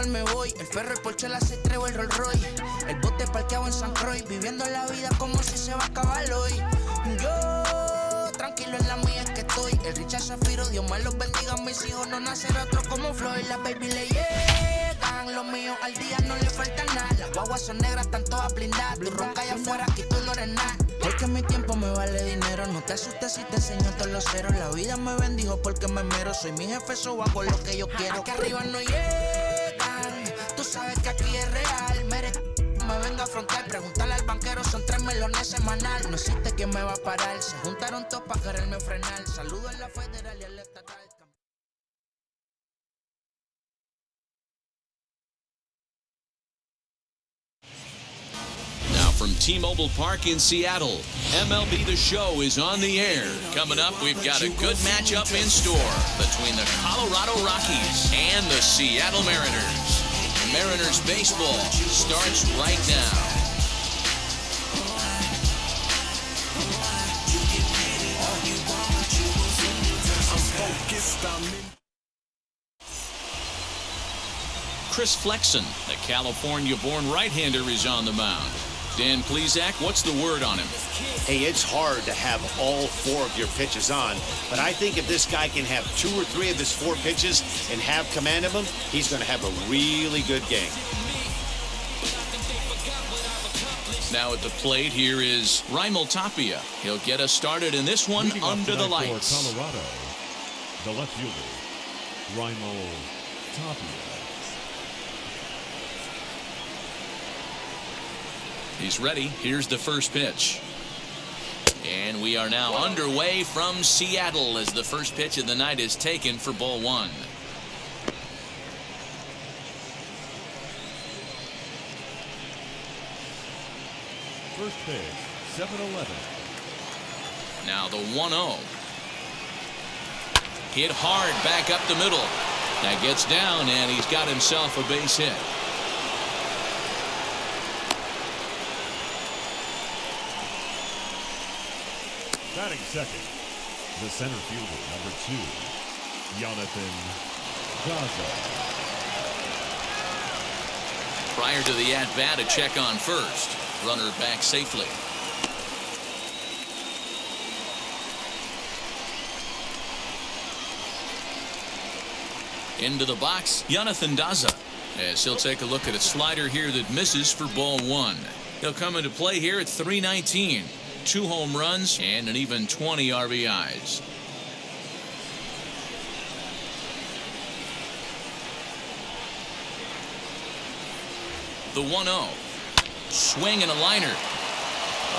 cual me voy. El ferro, el Porsche, la C3 el Rolls Royce. El bote parqueado en San Croix, viviendo la vida como si se va a acabar hoy. Yo, tranquilo en la mía es que estoy. El Richard Zafiro, Dios me los bendiga. Mis hijos no nacerá otro como Floyd. Las baby le llegan, los míos al día no le falta nada. Las guaguas son negras, están todas blindadas. Tu ronca allá afuera, aquí tú no eres nada. Porque mi tiempo me vale dinero. No te asustes si te enseño todos los ceros. La vida me bendijo porque me mero. Soy mi jefe, so hago lo que yo quiero. Aquí arriba no llegan. Tú sabes que aquí es real. Me venga a afrontar. Preguntarle al banquero, son 3 melones semanal. No existe quien me va a parar. Se juntaron todos para quererme frenar. Saludo a la federal y al estatal. From T-Mobile Park in Seattle, MLB The Show is on the air. Coming up, we've got a good matchup in store between the Colorado Rockies and the Seattle Mariners. Mariners baseball starts right now. Chris Flexen, the California-born right-hander, is on the mound. Dan Plesac, what's the word on him? Hey, it's hard to have all 4 of your pitches on, but I think if this guy can have 2 or 3 of his 4 pitches and have command of them, he's going to have a really good game. Now at the plate, here is Raimel Tapia. He'll get us started in this one under the lights. For Colorado, the left fielder, Raimel Tapia. He's ready. Here's the first pitch. And we are now underway from Seattle as the first pitch of the night is taken for ball 1. First pitch, 7-11. Now the 1-0. Hit hard back up the middle. That gets down, and he's got himself a base hit. Batting second, the center fielder, number 2, Jonathan Gaza. Prior to the at-bat, a check on first. Runner back safely. Into the box, Jonathan Daza, as he'll take a look at a slider here that misses for ball 1. He'll come into play here at 319. 2 home runs and an even 20 RBIs. The 1-0. Swing and a liner.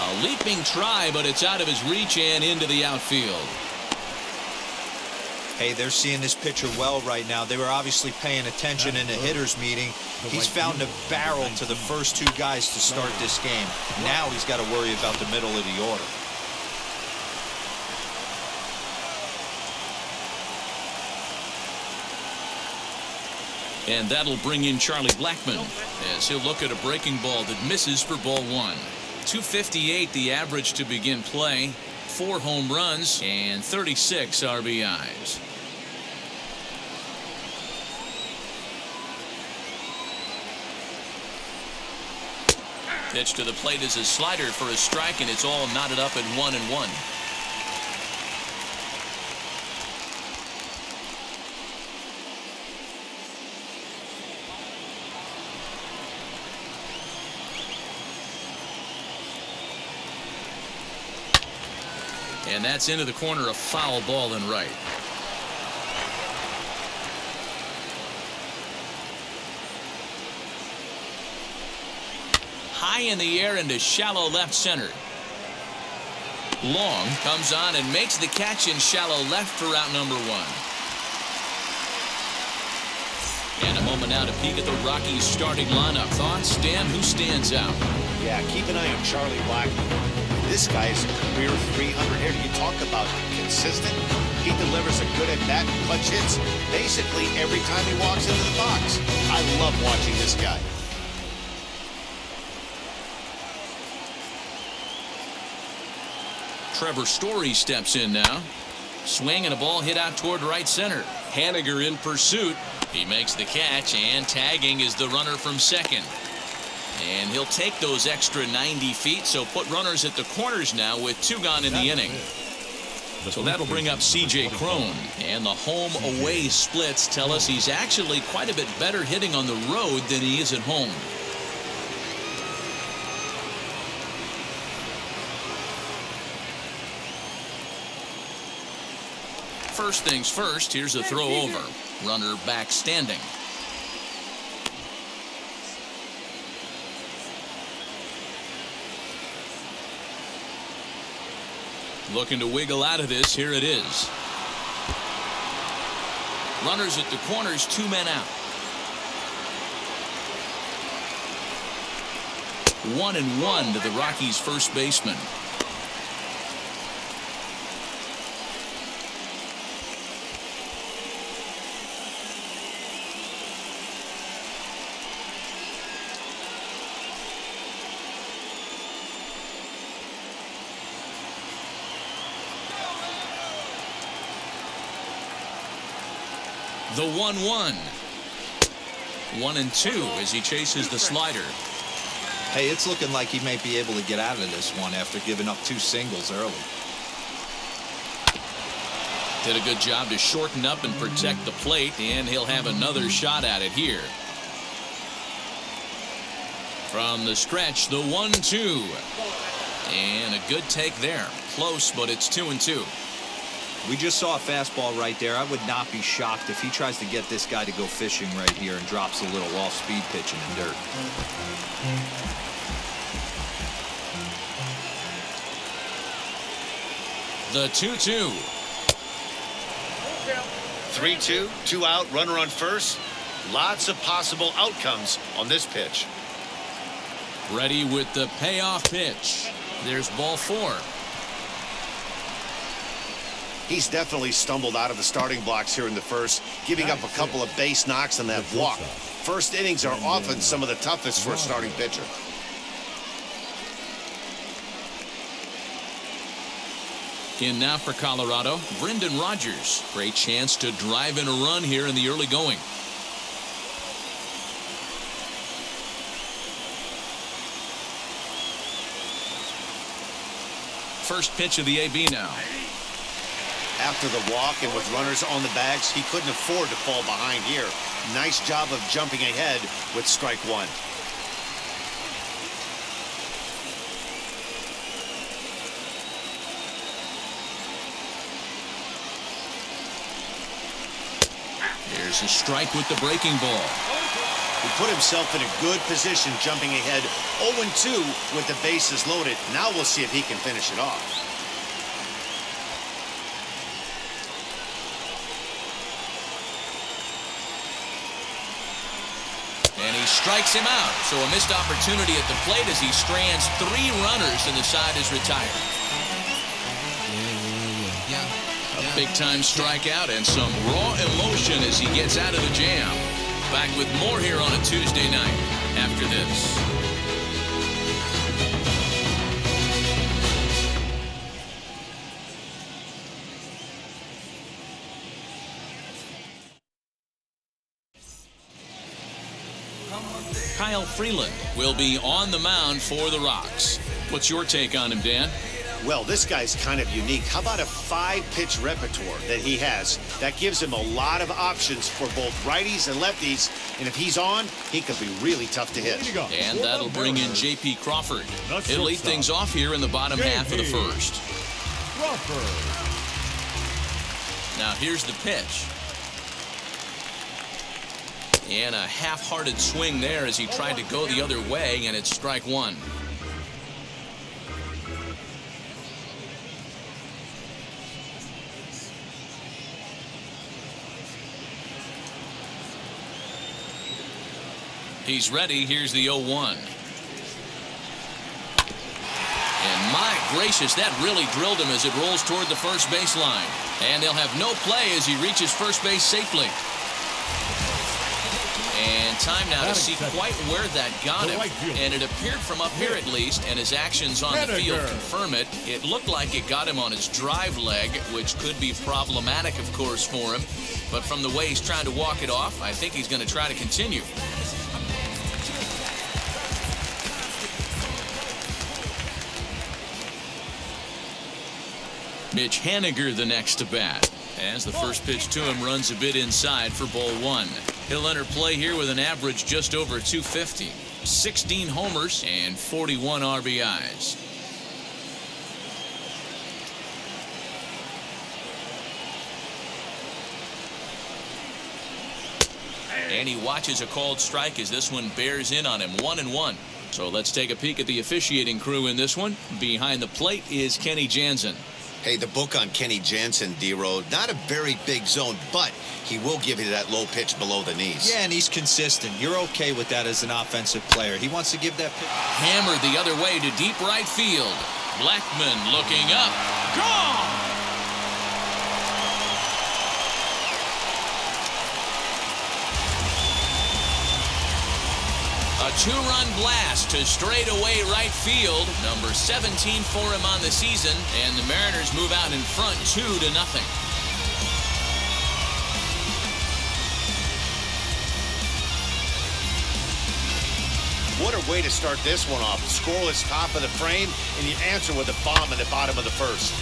A leaping try, but it's out of his reach and into the outfield. Hey, they're seeing this pitcher well right now. They were obviously paying attention in the hitters meeting. He's found a barrel to the first 2 guys to start this game. Now he's got to worry about the middle of the order. And that'll bring in Charlie Blackmon as he'll look at a breaking ball that misses for ball 1. 258 the average to begin play. 4 home runs and 36 RBIs. Pitch to the plate is a slider for a strike, and it's all knotted up at 1-1. And that's into the corner, a foul ball and right. High in the air into shallow left center. Long comes on and makes the catch in shallow left for out number 1. And a moment now to peek at the Rockies starting lineup. Thoughts, Dan? Who stands out? Yeah, keep an eye on Charlie Blackmon. This guy is a career 300 hitter. You talk about consistent. He delivers a good at-bat, clutch hits basically every time he walks into the box. I love watching this guy. Trevor Story steps in now. Swing and a ball hit out toward right center. Haniger in pursuit. He makes the catch, and tagging is the runner from second. And he'll take those extra 90 feet, so put runners at the corners now with 2 gone in the inning. So that'll bring up C.J. Cron. And the home-away splits tell us he's actually quite a bit better hitting on the road than he is at home. First things first, here's a throw over. Runner back standing. Looking to wiggle out of this. Here it is. Runners at the corners, 2 men out. 1-1 to the Rockies' first baseman. The 1-1. 1-2 as he chases the slider. Hey, it's looking like he may be able to get out of this one after giving up 2 singles early. Did a good job to shorten up and protect the plate, and he'll have another shot at it here. From the stretch, the 1-2. And a good take there. Close, but it's 2-2. We just saw a fastball right there. I would not be shocked if he tries to get this guy to go fishing right here and drops a little off-speed pitch in the dirt. The 2-2. 3-2, 2 out, runner on first. Lots of possible outcomes on this pitch. Ready with the payoff pitch. There's ball 4. He's definitely stumbled out of the starting blocks here in the first, giving up a couple of base knocks on that walk. First innings are often some of the toughest for a starting pitcher. In now for Colorado, Brendan Rodgers. Great chance to drive in a run here in the early going. First pitch of the AB now. After the walk and with runners on the bags, he couldn't afford to fall behind here. Nice job of jumping ahead with strike 1. There's a strike with the breaking ball. He put himself in a good position jumping ahead 0-2 with the bases loaded. Now we'll see if he can finish it off. And he strikes him out. So a missed opportunity at the plate as he strands 3 runners and the side is retired. A big-time strikeout and some raw emotion as he gets out of the jam. Back with more here on a Tuesday night after this. Kyle Freeland will be on the mound for the Rocks. What's your take on him, Dan? Well, this guy's kind of unique. How about a 5-pitch repertoire that he has? That gives him a lot of options for both righties and lefties. And if he's on, he could be really tough to hit. And that'll bring in J.P. Crawford. He'll lead things off here in the bottom half of the first. Now here's the pitch. And a half-hearted swing there as he tried to go the other way, and it's strike 1. He's ready. Here's the 0-1. And my gracious, that really drilled him as it rolls toward the first baseline. And they'll have no play as he reaches first base safely. And time now to see quite where that got him. right fielder. And it appeared from up here at least, and his actions on the field confirm it. It looked like it got him on his drive leg, which could be problematic, of course, for him. But from the way he's trying to walk it off, I think he's going to try to continue. Mitch Haniger the next to bat. As the first pitch to him runs a bit inside for ball one. He'll enter play here with an average just over 250. 16 homers and 41 RBIs. And he watches a called strike as this one bears in on him. 1-1. So let's take a peek at the officiating crew in this one. Behind the plate is Kenny Jansen. Hey, the book on Kenny Jansen, D-Road, not a very big zone, but he will give you that low pitch below the knees. Yeah, and he's consistent. You're okay with that as an offensive player. He wants to give that pitch. Hammered the other way to deep right field. Blackman looking up. Gone! A two-run blast to straightaway right field. Number 17 for him on the season. And the Mariners move out in front 2-0. What a way to start this one off. Scoreless top of the frame, and you answer with a bomb in the bottom of the first.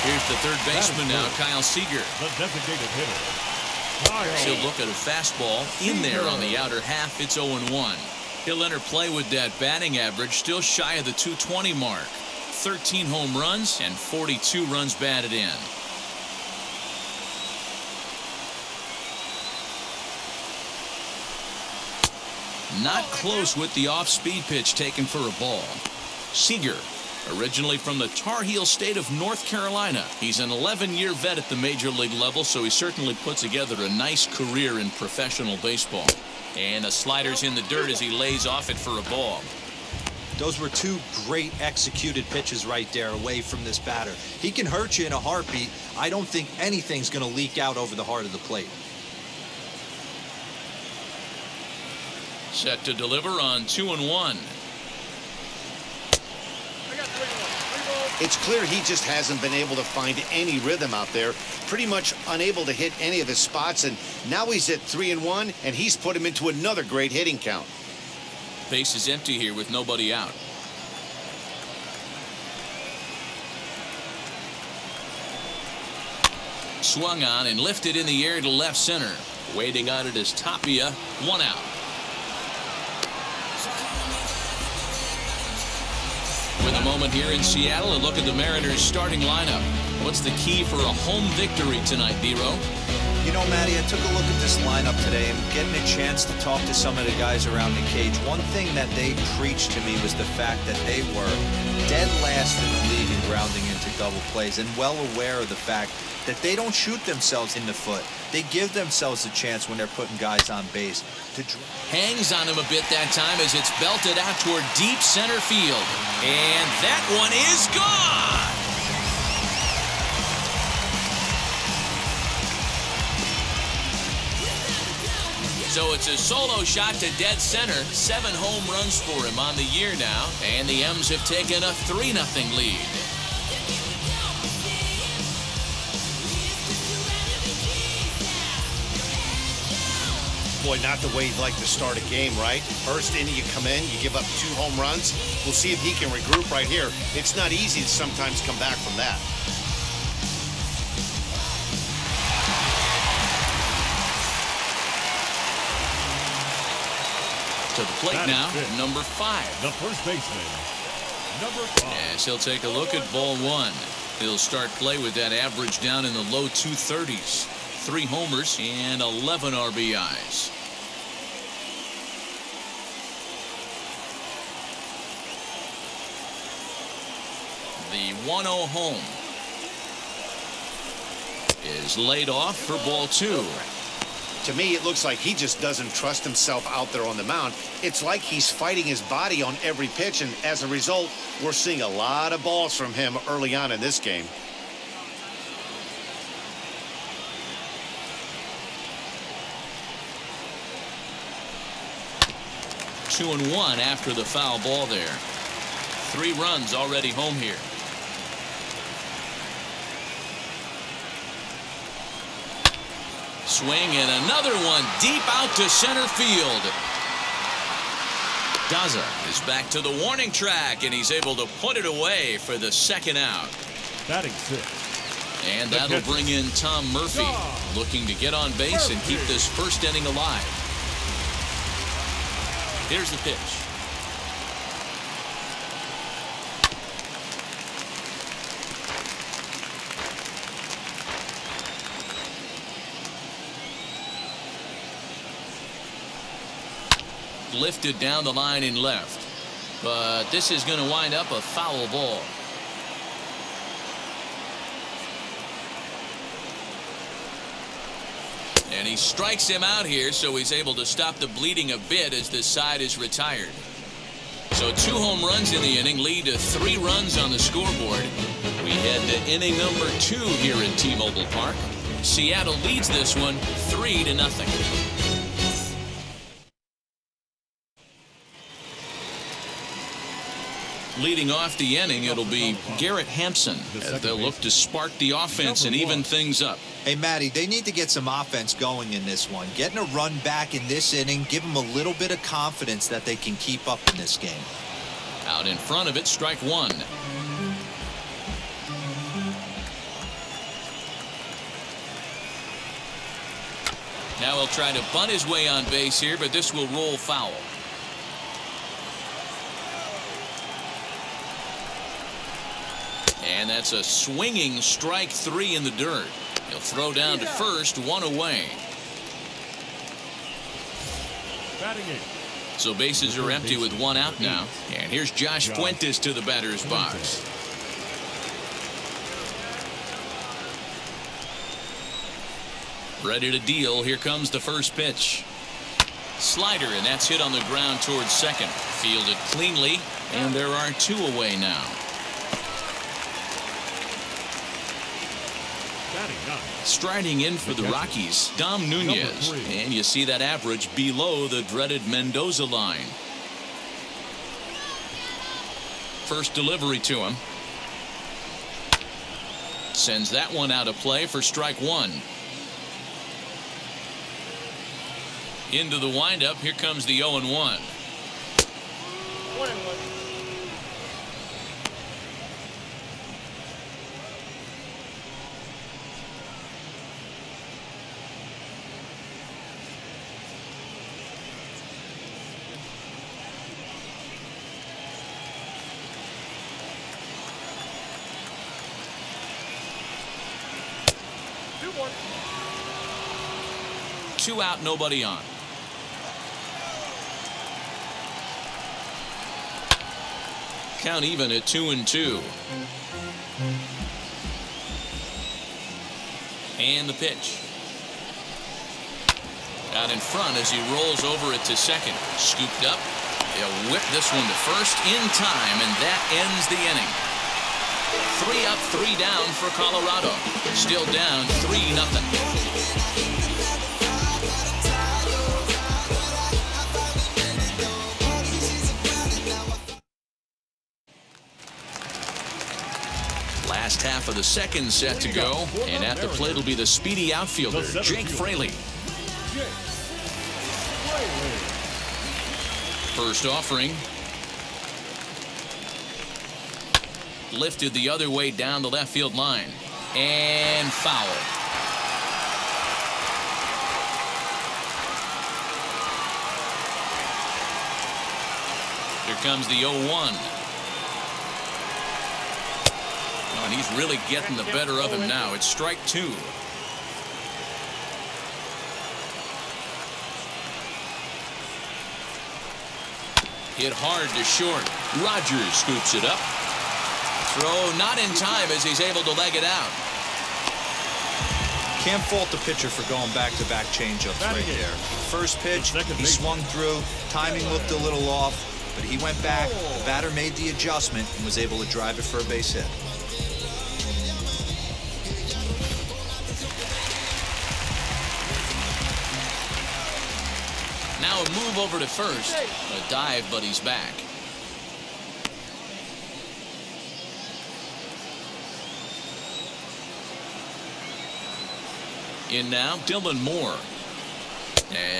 Here's the third baseman now, Kyle Seager. The designated hitter. He'll look at a fastball in there on the outer half. It's 0-1. He'll enter play with that batting average still shy of the 220 mark. 13 home runs and 42 runs batted in. Not close with the off-speed pitch taken for a ball. Seager, originally from the Tar Heel state of North Carolina. He's an 11-year vet at the major league level, so he certainly put together a nice career in professional baseball. And a slider's in the dirt as he lays off it for a ball. Those were two great executed pitches right there away from this batter. He can hurt you in a heartbeat. I don't think anything's going to leak out over the heart of the plate. Set to deliver on 2-1. It's clear he just hasn't been able to find any rhythm out there. Pretty much unable to hit any of his spots, and now he's at 3-1, and he's put him into another great hitting count. Base is empty here with nobody out. Swung on and lifted in the air to left center. Waiting on it is Tapia. 1 out. With a moment here in Seattle, a look at the Mariners' starting lineup. What's the key for a home victory tonight, D-Row? You know, Matty, I took a look at this lineup today and getting a chance to talk to some of the guys around the cage. One thing that they preached to me was the fact that they were dead last in the league in grounding into double plays, and well aware of the fact that they don't shoot themselves in the foot. They give themselves a chance when they're putting guys on base. Hangs on him a bit that time as it's belted out toward deep center field. And that one is gone! So it's a solo shot to dead center. 7 home runs for him on the year now. And the M's have taken a 3-0 lead. Boy, not the way you'd like to start a game, right? First inning, you come in, you give up 2 home runs. We'll see if he can regroup right here. It's not easy to sometimes come back from that. To the plate now, number 5. The first baseman, number 5. As he'll take a look at ball 1. He'll start play with that average down in the low 230s. 3 homers and 11 RBIs. The 1-0 home is laid off for ball 2. To me, it looks like he just doesn't trust himself out there on the mound. It's like he's fighting his body on every pitch, and as a result, we're seeing a lot of balls from him early on in this game. Two and one after the foul ball there. 3 runs already home here. Swing and another one deep out to center field. Daza is back to the warning track, and he's able to put it away for the second out. Batting 6. And that'll bring in Tom Murphy, looking to get on base and keep this first inning alive. Here's the pitch. Lifted down the line in left, but this is going to wind up a foul ball. And he strikes him out here, so he's able to stop the bleeding a bit as this side is retired. So 2 home runs in the inning lead to 3 runs on the scoreboard. We head to inning number 2 here at T-Mobile Park. Seattle leads this one 3-0. Leading off the inning, it'll be Garrett Hampson as they'll look to spark the offense and even things up. Hey, Matty, they need to get some offense going in this one. Getting a run back in this inning, give them a little bit of confidence that they can keep up in this game. Out in front of it, strike 1. Now he'll try to bunt his way on base here, but this will roll foul. And that's a swinging strike 3 in the dirt. He'll throw down to first, 1 away. Batting 8. So bases are empty with 1 out now. And here's Josh Fuentes to the batter's box. Ready to deal. Here comes the first pitch. Slider, and that's hit on the ground towards second. Fielded cleanly, and there are 2 away now. Striding in for the Rockies, Dom Nunez, and you see that average below the dreaded Mendoza line. First delivery to him. Sends that one out of play for strike 1. Into the windup, here comes the 0-1. 1-1. Two out, nobody on. Count even at 2-2. And the pitch. Out in front as he rolls over it to second. Scooped up. They'll whip this one to first in time, and that ends the inning. 3 up, 3 down for Colorado. Still down 3-0. Last half of the second set to go, and at the plate will be the speedy outfielder, Jake Fraley. First offering. Lifted the other way down the left field line. And foul. Here comes the 0-1. And he's really getting the better of him now. It's strike 2. Hit hard to short. Rogers scoops it up. Throw not in time as he's able to leg it out. Can't fault the pitcher for going back-to-back changeups right there. First pitch, he swung through. Timing looked a little off, but he went back. The batter made the adjustment and was able to drive it for a base hit. Now a move over to first. A dive, but he's back. In now, Dylan Moore.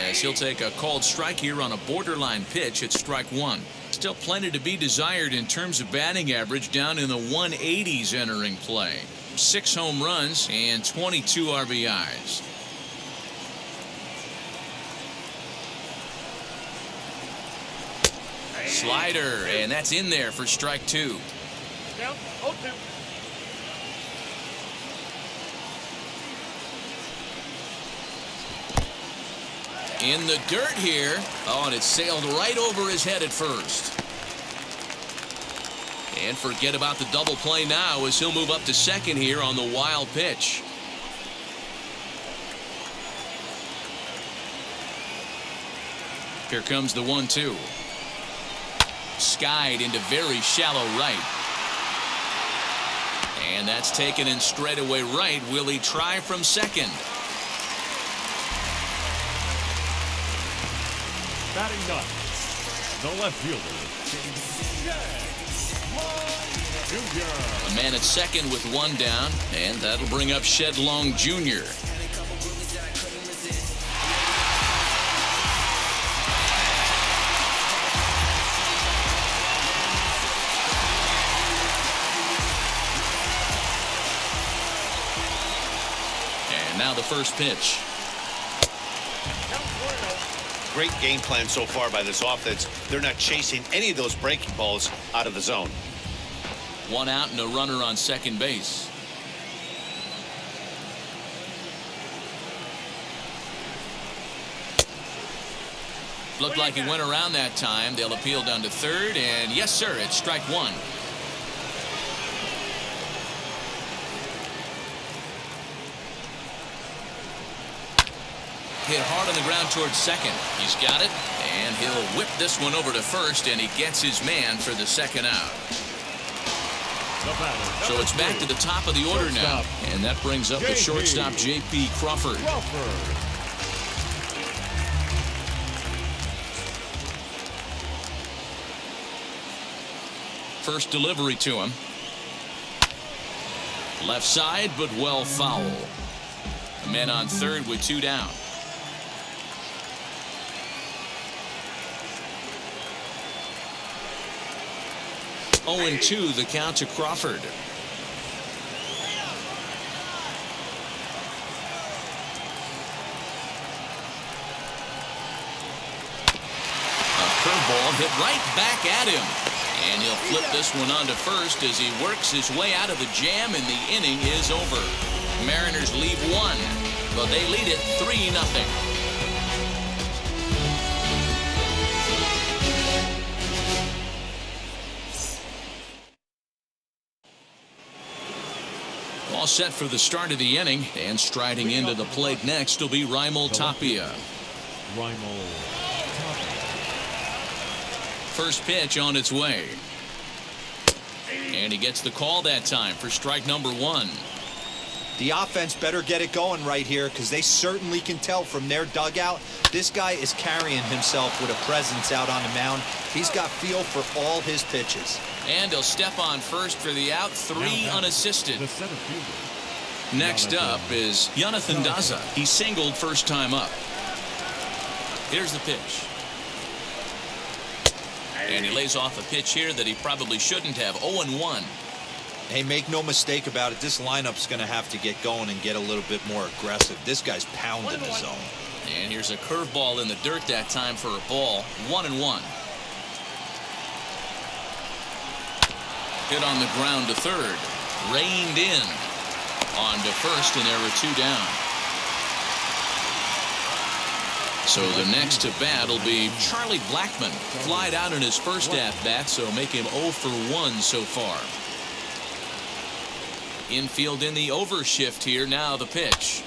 As he'll take a called strike here on a borderline pitch at strike one. Still plenty to be desired in terms of batting average, down in the 180s entering play. 6 home runs and 22 RBIs. Slider, and that's in there for strike two. Down 0-2. In the dirt here. Oh, and it sailed right over his head at first. And forget about the double play now as he'll move up to second here on the wild pitch. Here comes the 1-2. Skied into very shallow right. And that's taken in straightaway right. Will he try from second? Batting ninth, the left fielder, Jr. A man at second with one down, and that'll bring up Shed Long Jr. And now the first pitch. Great game plan so far by this offense. They're not chasing any of those breaking balls out of the zone. One out and a runner on second base. Looked like he went around that time. They'll appeal down to third, and yes, sir, it's strike one. Hit hard on the ground towards second. He's got it, and he'll whip this one over to first, and he gets his man for the second out. So it's back to the top of the order now, and that brings up the shortstop, J.P. Crawford. First delivery to him. Left side, but well foul. The man on third with two down. 0-2 the count to Crawford. A curveball hit right back at him. And he'll flip this one onto first as he works his way out of the jam, and the inning is over. Mariners leave one, but they lead it 3-0. All set for the start of the inning, and striding into the plate next will be Raimel Tapia. First pitch on its way. And he gets the call that time for strike number one. The offense better get it going right here, because they certainly can tell from their dugout this guy is carrying himself with a presence out on the mound. He's got feel for all his pitches. And he'll step on first for the out, 3 unassisted. Next up is Jonathan Daza. He singled first time up. Here's the pitch. And he lays off a pitch here that he probably shouldn't have. 0-1. Hey, make no mistake about it, this lineup's going to have to get going and get a little bit more aggressive. This guy's pounding the zone. And here's a curveball in the dirt that time for a ball. 1-1. Hit on the ground to third. Reined in. On to first, and there are 2 down. So the next to bat will be Charlie Blackmon. Flied out in his first at-bat, so make him 0 for 1 so far. Infield in the overshift here. Now the pitch.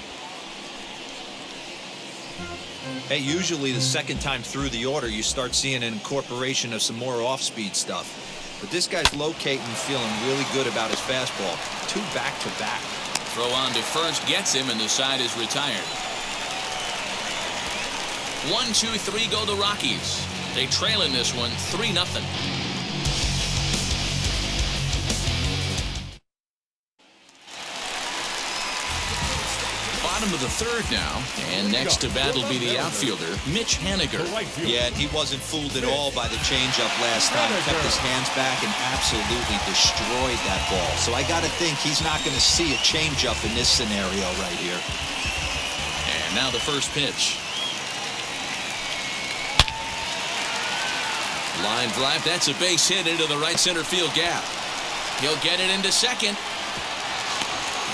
Hey, usually the second time through the order, you start seeing an incorporation of some more off-speed stuff. But this guy's locating and feeling really good about his fastball. 2 back-to-back. Throw on to first gets him, and the side is retired. 1-2-3 go the Rockies. They trail in this one 3-0. Bottom of the third now, and next to bat will be the outfielder, Mitch Haniger. Yeah, and he wasn't fooled at all by the changeup last time. Kept his hands back and absolutely destroyed that ball. So I got to think he's not going to see a changeup in this scenario right here. And now the first pitch. Line drive, that's a base hit into the right center field gap. He'll get it into second.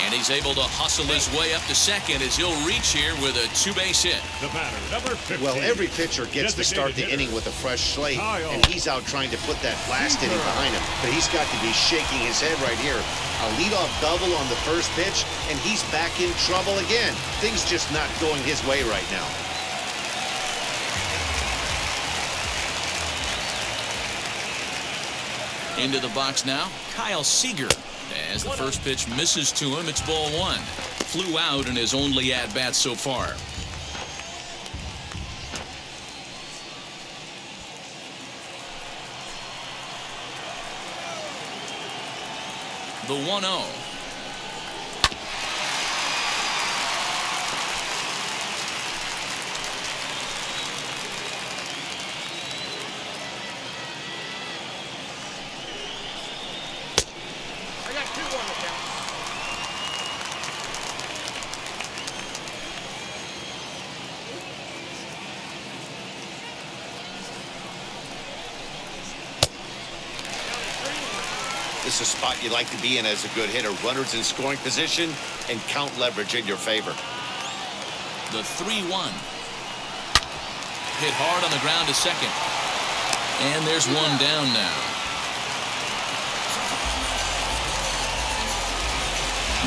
And he's able to hustle his way up to second as he'll reach here with a 2-base hit. The batter, number 15. Well, every pitcher gets to start the inning with a fresh slate, and he's out trying to put that last inning behind him. But he's got to be shaking his head right here. A leadoff double on the first pitch, and he's back in trouble again. Things just not going his way right now. Into the box now, Kyle Seager. As the first pitch misses to him, it's ball 1. Flew out in his only at-bat so far. The 1-0. This is a spot you like to be in as a good hitter. Runners in scoring position and count leverage in your favor. The 3-1. Hit hard on the ground to second. And there's one down now.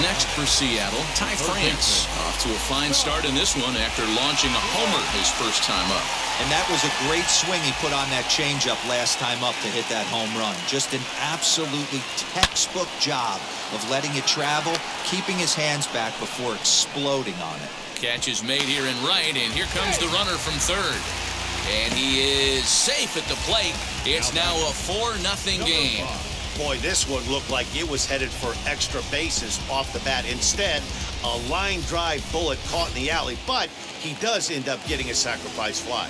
Next for Seattle, Ty France. Off to a fine start in this one after launching a homer his first time up. And that was a great swing he put on that changeup last time up to hit that home run. Just an absolutely textbook job of letting it travel, keeping his hands back before exploding on it. Catch is made here in right, and here comes the runner from third. And he is safe at the plate. It's now a 4-0 game. Boy, this one looked like it was headed for extra bases off the bat. Instead, a line drive bullet caught in the alley, but he does end up getting a sacrifice fly.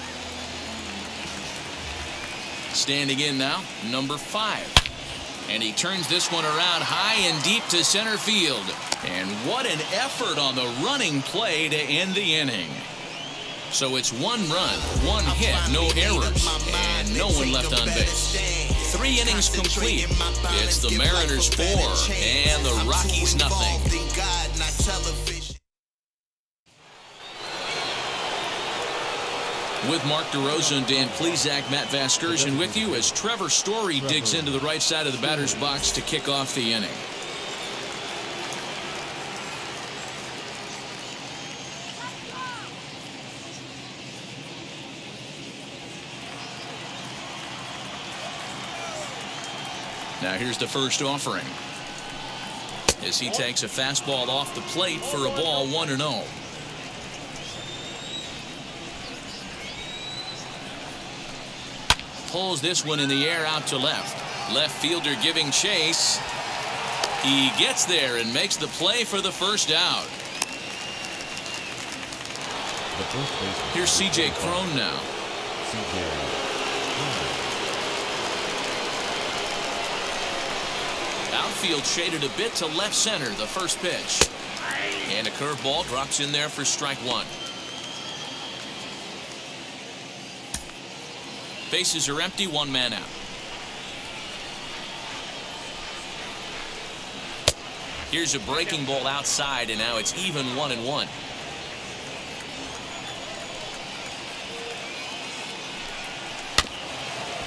Standing in now, number 5. And he turns this one around high and deep to center field. And what an effort on the running play to end the inning. So it's 1 run, 1 hit, no errors, and no one left on base. 3 innings complete. It's the Mariners 4 and the Rockies nothing. With Mark DeRosa and Dan Plesac, Matt Vasgersian with you as Trevor Story digs into the right side of the batter's box to kick off the inning. Now here's the first offering as he takes a fastball off the plate for a ball 1-0. Pulls this one in the air out to left. Left fielder giving chase. He gets there and makes the play for the first out. Here's C.J. Cron now. Outfield shaded a bit to left center, the first pitch. And a curveball drops in there for strike 1. Bases are empty, 1 man out. Here's a breaking ball outside, and now it's even 1-1.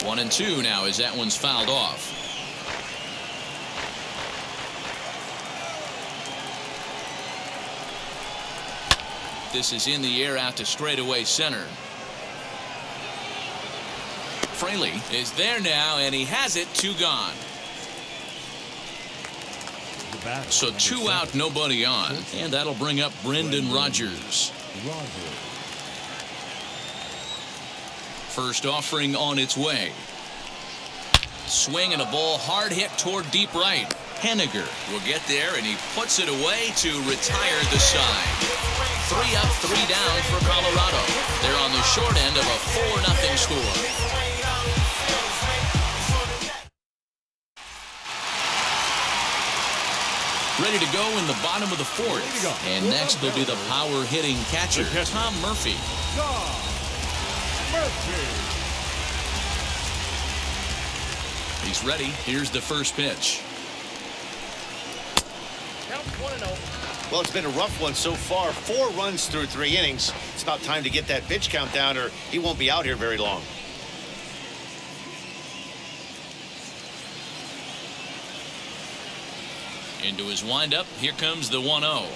One and two now as that one's fouled off. This is in the air out to straightaway center. Freeland is there now, and he has it. 2 gone. So 2 out, nobody on, and that'll bring up Brendan Rodgers. First offering on its way. Swing and a ball hard hit toward deep right. Henniger will get there, and he puts it away to retire the side. 3 up, 3 down for Colorado. They're on the short end of a 4-0 score. Ready to go in the bottom of the 4th. And next will be the power hitting catcher, Tom Murphy. He's ready. Here's the first pitch. Well, it's been a rough one so far. 4 runs through 3 innings. It's about time to get that pitch count down, or he won't be out here very long. Into his windup. Here comes the 1-0.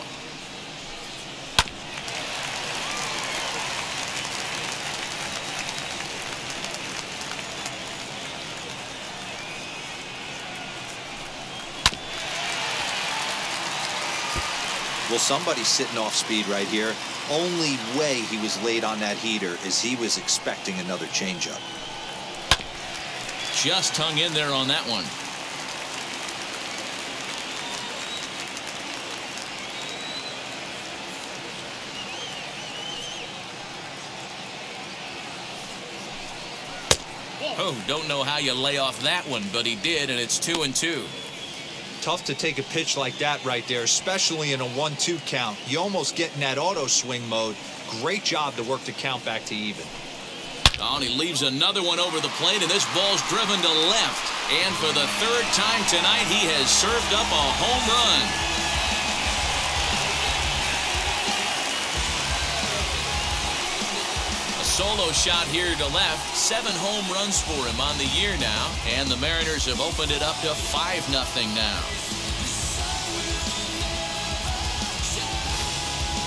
Well, somebody's sitting off speed right here. Only way he was late on that heater is he was expecting another changeup. Just hung in there on that one. Oh, don't know how you lay off that one, but he did, and it's 2-2. Tough to take a pitch like that right there, especially in a 1-2 count. You almost get in that auto swing mode. Great job to work the count back to even. Oh, and he leaves another one over the plate, and this ball's driven to left. And for the 3rd time tonight, he has served up a home run. Solo shot here to left. 7 home runs for him on the year now, and the Mariners have opened it up to 5-0 now.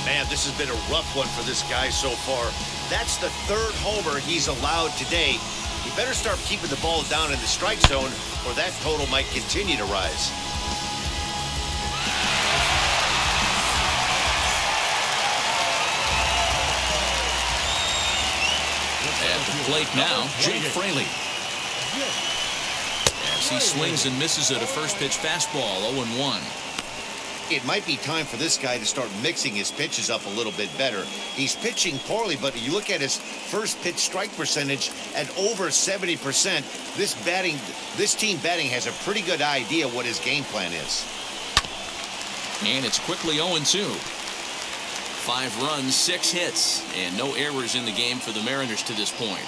Man, this has been a rough one for this guy so far. That's the 3rd homer he's allowed today. He better start keeping the ball down in the strike zone, or that total might continue to rise. At the plate now, Jake Freeland. As he swings and misses at a first pitch fastball, 0-1. It might be time for this guy to start mixing his pitches up a little bit better. He's pitching poorly, but you look at his first pitch strike percentage at over 70%. This team batting has a pretty good idea what his game plan is. And it's quickly 0-2. 5 runs, 6 hits, and no errors in the game for the Mariners to this point.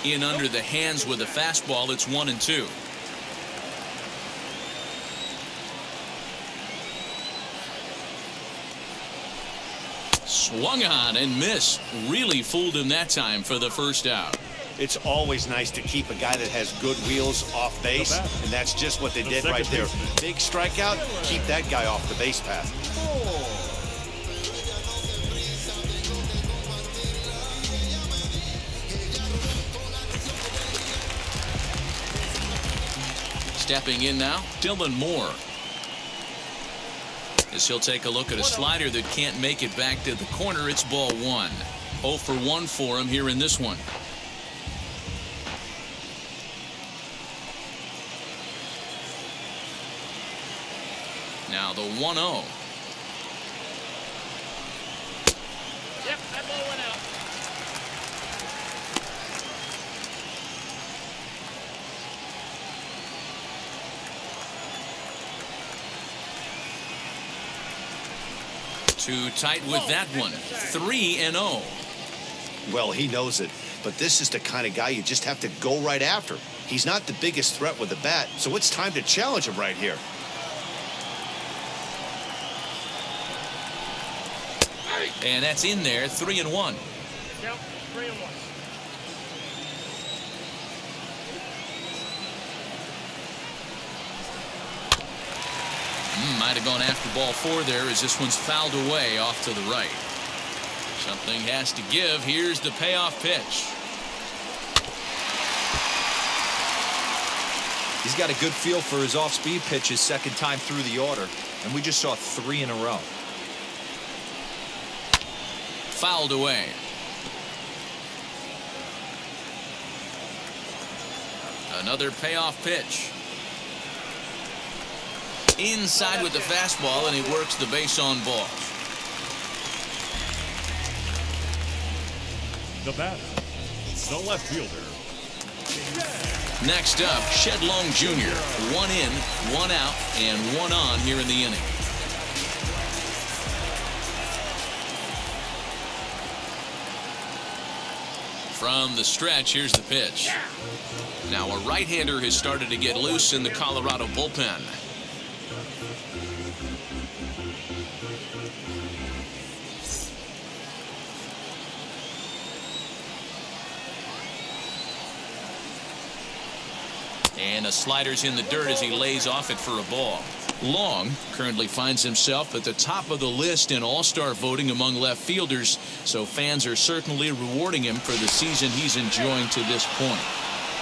In under the hands with a fastball, it's 1-2. Swung on and missed. Really fooled him that time for the first out. It's always nice to keep a guy that has good wheels off base, and that's just what they did right there. Big strikeout, keep that guy off the base path. Stepping in now, Dylan Moore. As he'll take a look at a slider that can't make it back to the corner, it's ball 1. 0 for 1 for him here in this one. Now the 1-0. Yep, that ball went out. Too tight with that one. 3-0. Well, he knows it, but this is the kind of guy you just have to go right after. He's not the biggest threat with the bat, so it's time to challenge him right here. And that's in there, 3-1. Count 3-1. Might have gone after ball 4 there as this one's fouled away off to the right. Something has to give. Here's the payoff pitch. He's got a good feel for his off-speed pitches second time through the order, and we just saw 3 in a row. Fouled away. Another payoff pitch. Inside with the fastball, and he works the base on ball. The batter, the left fielder. Next up, Shedlong Jr. 1 in, 1 out, and 1 on here in the inning. From the stretch, here's the pitch. Now a right-hander has started to get loose in the Colorado bullpen. And a slider's in the dirt as he lays off it for a ball. Long currently finds himself at the top of the list in all-star voting among left fielders, so fans are certainly rewarding him for the season he's enjoying to this point.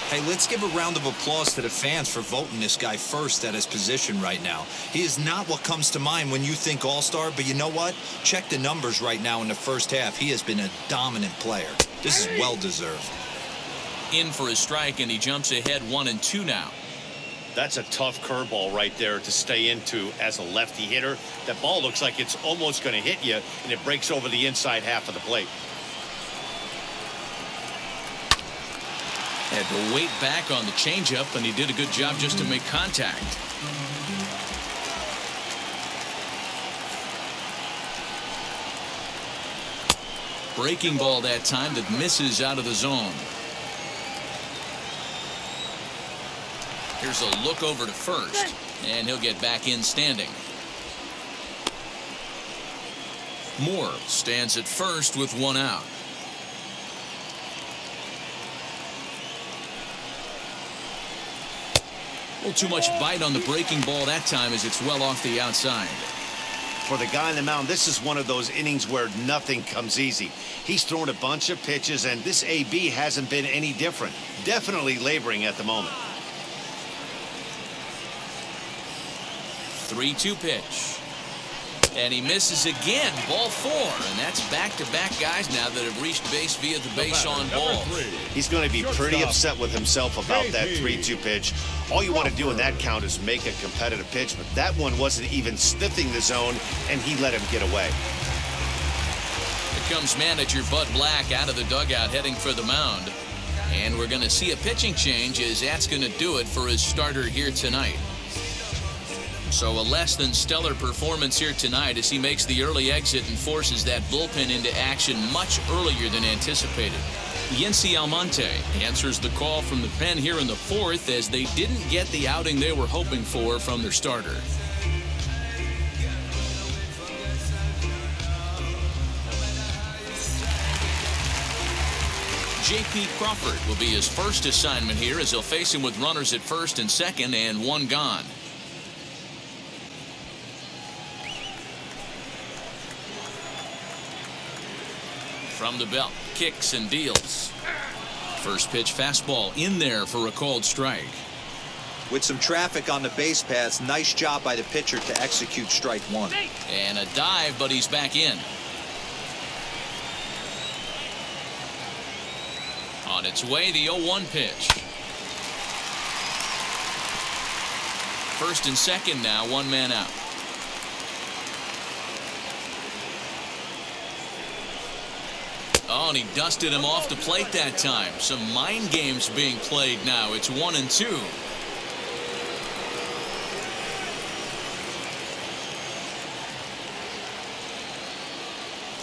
Hey, let's give a round of applause to the fans for voting this guy first at his position right now. He is not what comes to mind when you think all-star, but you know what? Check the numbers right now in the first half. He has been a dominant player. This is well-deserved. In for a strike, and he jumps ahead 1-2 now. That's a tough curveball right there to stay into as a lefty hitter. That ball looks like it's almost going to hit you, and it breaks over the inside half of the plate. Had to wait back on the changeup, and he did a good job just to make contact. Breaking ball that time that misses out of the zone. Here's a look over to first, and he'll get back in standing. Moore stands at first with 1 out. A little too much bite on the breaking ball that time as it's well off the outside. For the guy on the mound, this is one of those innings where nothing comes easy. He's thrown a bunch of pitches, and this AB hasn't been any different. Definitely laboring at the moment. 3-2 pitch. And he misses again. Ball 4. And that's back-to-back guys now that have reached base via the base on ball. He's going to be pretty upset with himself about that 3-2 pitch. All you want to do in that count is make a competitive pitch, but that one wasn't even sniffing the zone, and he let him get away. Here comes manager Bud Black out of the dugout heading for the mound. And we're going to see a pitching change as that's going to do it for his starter here tonight. So a less than stellar performance here tonight as he makes the early exit and forces that bullpen into action much earlier than anticipated. Yency Almonte answers the call from the pen here in the 4th as they didn't get the outing they were hoping for from their starter. J.P. Crawford will be his first assignment here as he'll face him with runners at first and second and 1 gone. From the belt, kicks and deals. First pitch fastball in there for a called strike. With some traffic on the base paths, nice job by the pitcher to execute strike 1. And a dive, but he's back in. On its way, the 0-1 pitch. First and second now, 1 man out. Oh, and he dusted him off the plate that time. Some mind games being played now. It's 1-2.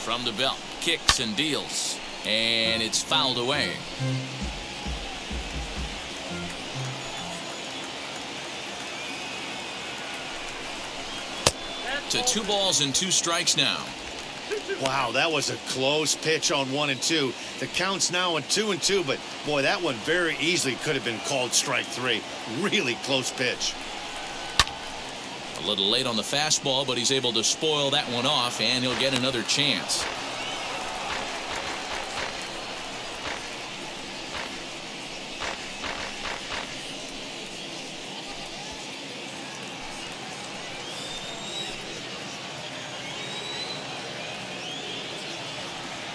From the belt, kicks and deals. And it's fouled away. To 2 balls and 2 strikes now. Wow, that was a close pitch on 1 and 2. The count's now on 2 and 2, but boy, that one very easily could have been called strike 3. Really close pitch. A little late on the fastball, but he's able to spoil that one off, and he'll get another chance.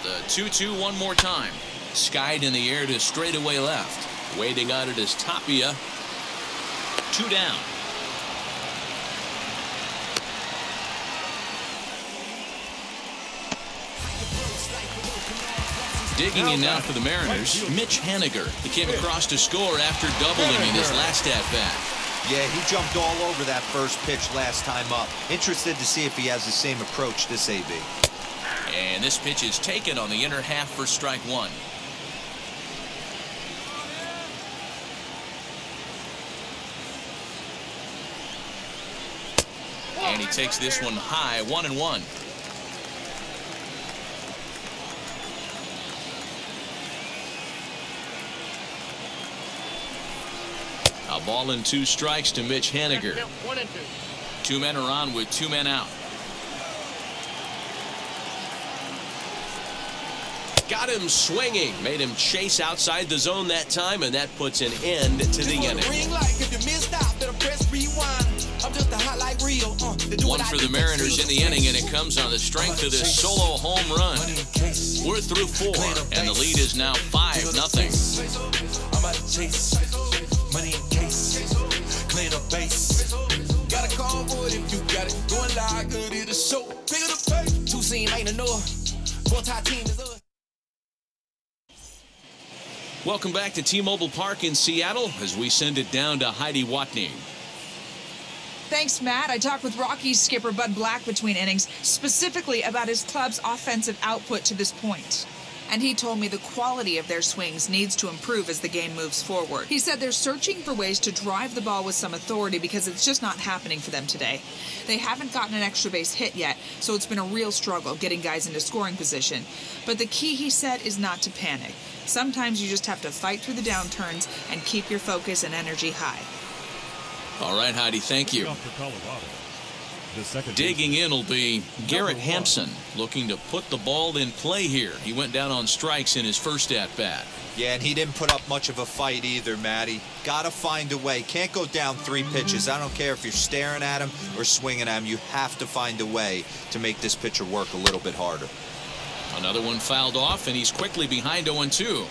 The 2-2 one more time. Skied in the air to straightaway left. Waiting on it is Tapia. 2 down. Digging in now for the Mariners, Mitch Haniger. He came across to score after doubling in his last at-bat. Yeah, he jumped all over that first pitch last time up. Interested to see if he has the same approach this AB. And this pitch is taken on the inner half for strike one. And he takes this one high, 1-1. A ball and 2 strikes to Mitch Haniger. 1-2. 2 men are on with 2 men out. Got him swinging, made him chase outside the zone that time, and that puts an end to the inning. One for the Mariners in the inning, and it comes on the strength of this solo home run. We're through 4, and the lead is now 5-0. Welcome back to T-Mobile Park in Seattle as we send it down to Heidi Watney. Thanks, Matt. I talked with Rockies skipper Bud Black between innings, specifically about his club's offensive output to this point. And he told me the quality of their swings needs to improve as the game moves forward. He said they're searching for ways to drive the ball with some authority because it's just not happening for them today. They haven't gotten an extra base hit yet, so it's been a real struggle getting guys into scoring position. But the key, he said, is not to panic. Sometimes you just have to fight through the downturns and keep your focus and energy high. All right, Heidi, thank you. Digging in will be Garrett Hampson, looking to put the ball in play here. He went down on strikes in his first at-bat. Yeah, and he didn't put up much of a fight either, Matty. Gotta find a way. Can't go down 3 pitches. I don't care if you're staring at him or swinging at him. You have to find a way to make this pitcher work a little bit harder. Another one fouled off, and he's quickly behind 0-2.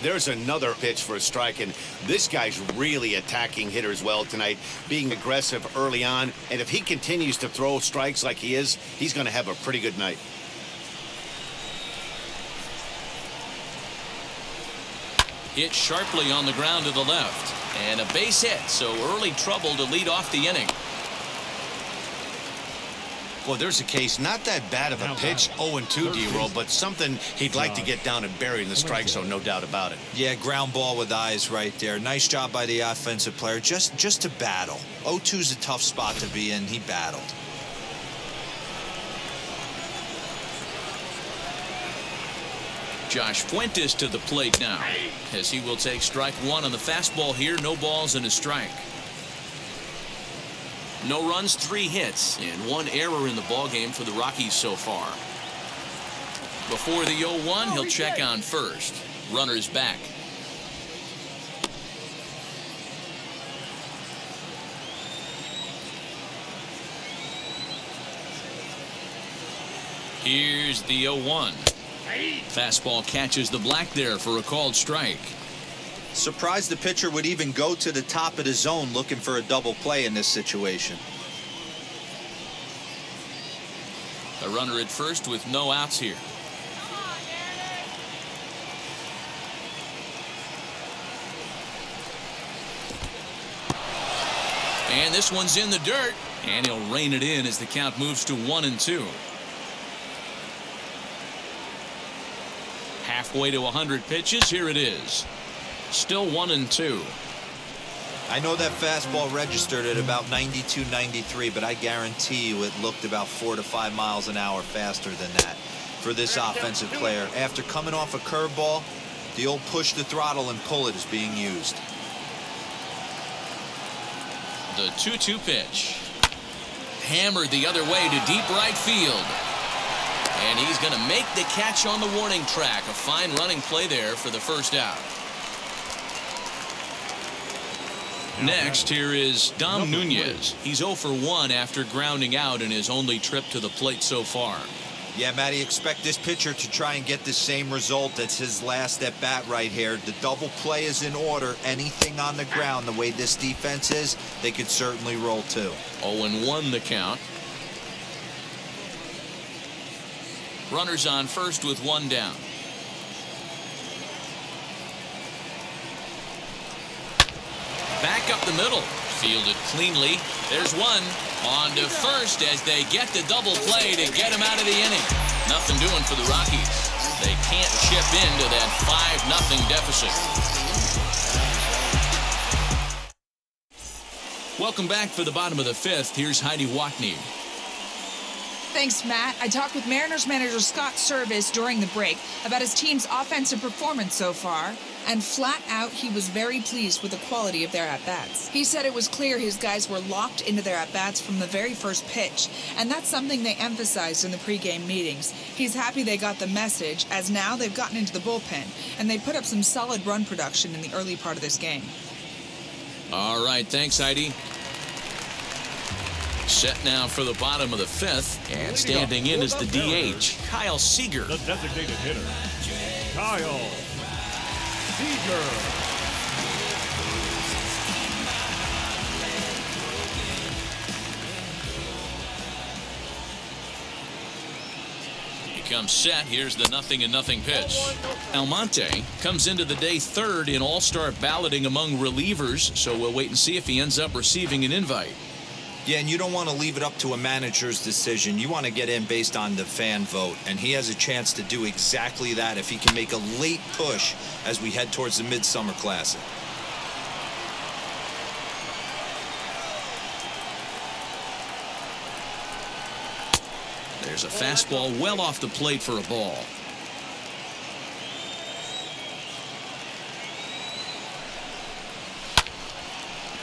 There's another pitch for a strike, and this guy's really attacking hitters well tonight, being aggressive early on, and if he continues to throw strikes like he is, he's going to have a pretty good night. Hit sharply on the ground to the left, and a base hit, so early trouble to lead off the inning. Well, there's a case, not that bad of a pitch, 0-2, D-roll, but something he'd like to get down and bury in the strike zone, no doubt about it. Yeah, ground ball with eyes right there. Nice job by the offensive player, just to battle. 0-2's a tough spot to be in. He battled. Josh Fuentes to the plate now, as he will take strike one on the fastball here. No balls and a strike. No runs, 3 hits, and 1 error in the ballgame for the Rockies so far. Before the 0-1, he'll check on first. Runners back. Here's the 0-1. Fastball catches the black there for a called strike. Surprised the pitcher would even go to the top of the zone looking for a double play in this situation. A runner at first with no outs here. And this one's in the dirt, and he'll rein it in as the count moves to 1-2. Halfway to 100 pitches. Here it is. Still 1-2. I know that fastball registered at about 92, 93, but I guarantee you it looked about 4 to 5 miles an hour faster than that for this offensive player. After coming off a curveball, the old push the throttle and pull it is being used. The 2-2 pitch. hammered the other way to deep right field. And he's going to make the catch on the warning track. A fine running play there for the first out. Next, here is Dom Nunez. He's 0 for 1 after grounding out in his only trip to the plate so far. Yeah, Matty, expect this pitcher to try and get the same result. That's his last at bat right here. The double play is in order. Anything on the ground, the way this defense is, they could certainly roll too. 0-1 the count. Runners on first with one down. Back up the middle. Fielded cleanly. There's one. On to first as they get the double play to get him out of the inning. Nothing doing for the Rockies. They can't chip into that 5-0 deficit. Welcome back for the bottom of the fifth. Here's Heidi Watney. Thanks, Matt. I talked with Mariners manager Scott Service during the break about his team's offensive performance so far, and flat out, he was very pleased with the quality of their at-bats. He said it was clear his guys were locked into their at-bats from the very first pitch, and that's something they emphasized in the pregame meetings. He's happy they got the message, as now they've gotten into the bullpen, and they put up some solid run production in the early part of this game. All right, thanks, Heidi. Set now for the bottom of the fifth, and standing in is the DH, Kyle Seager. The designated hitter, Kyle Seager. He comes set. Here's the 0-0 pitch. Almonte comes into the day third in all-star balloting among relievers, so we'll wait and see if he ends up receiving an invite. Yeah, and you don't want to leave it up to a manager's decision. You want to get in based on the fan vote, and he has a chance to do exactly that if he can make a late push as we head towards the Midsummer Classic. There's a fastball well off the plate for a ball.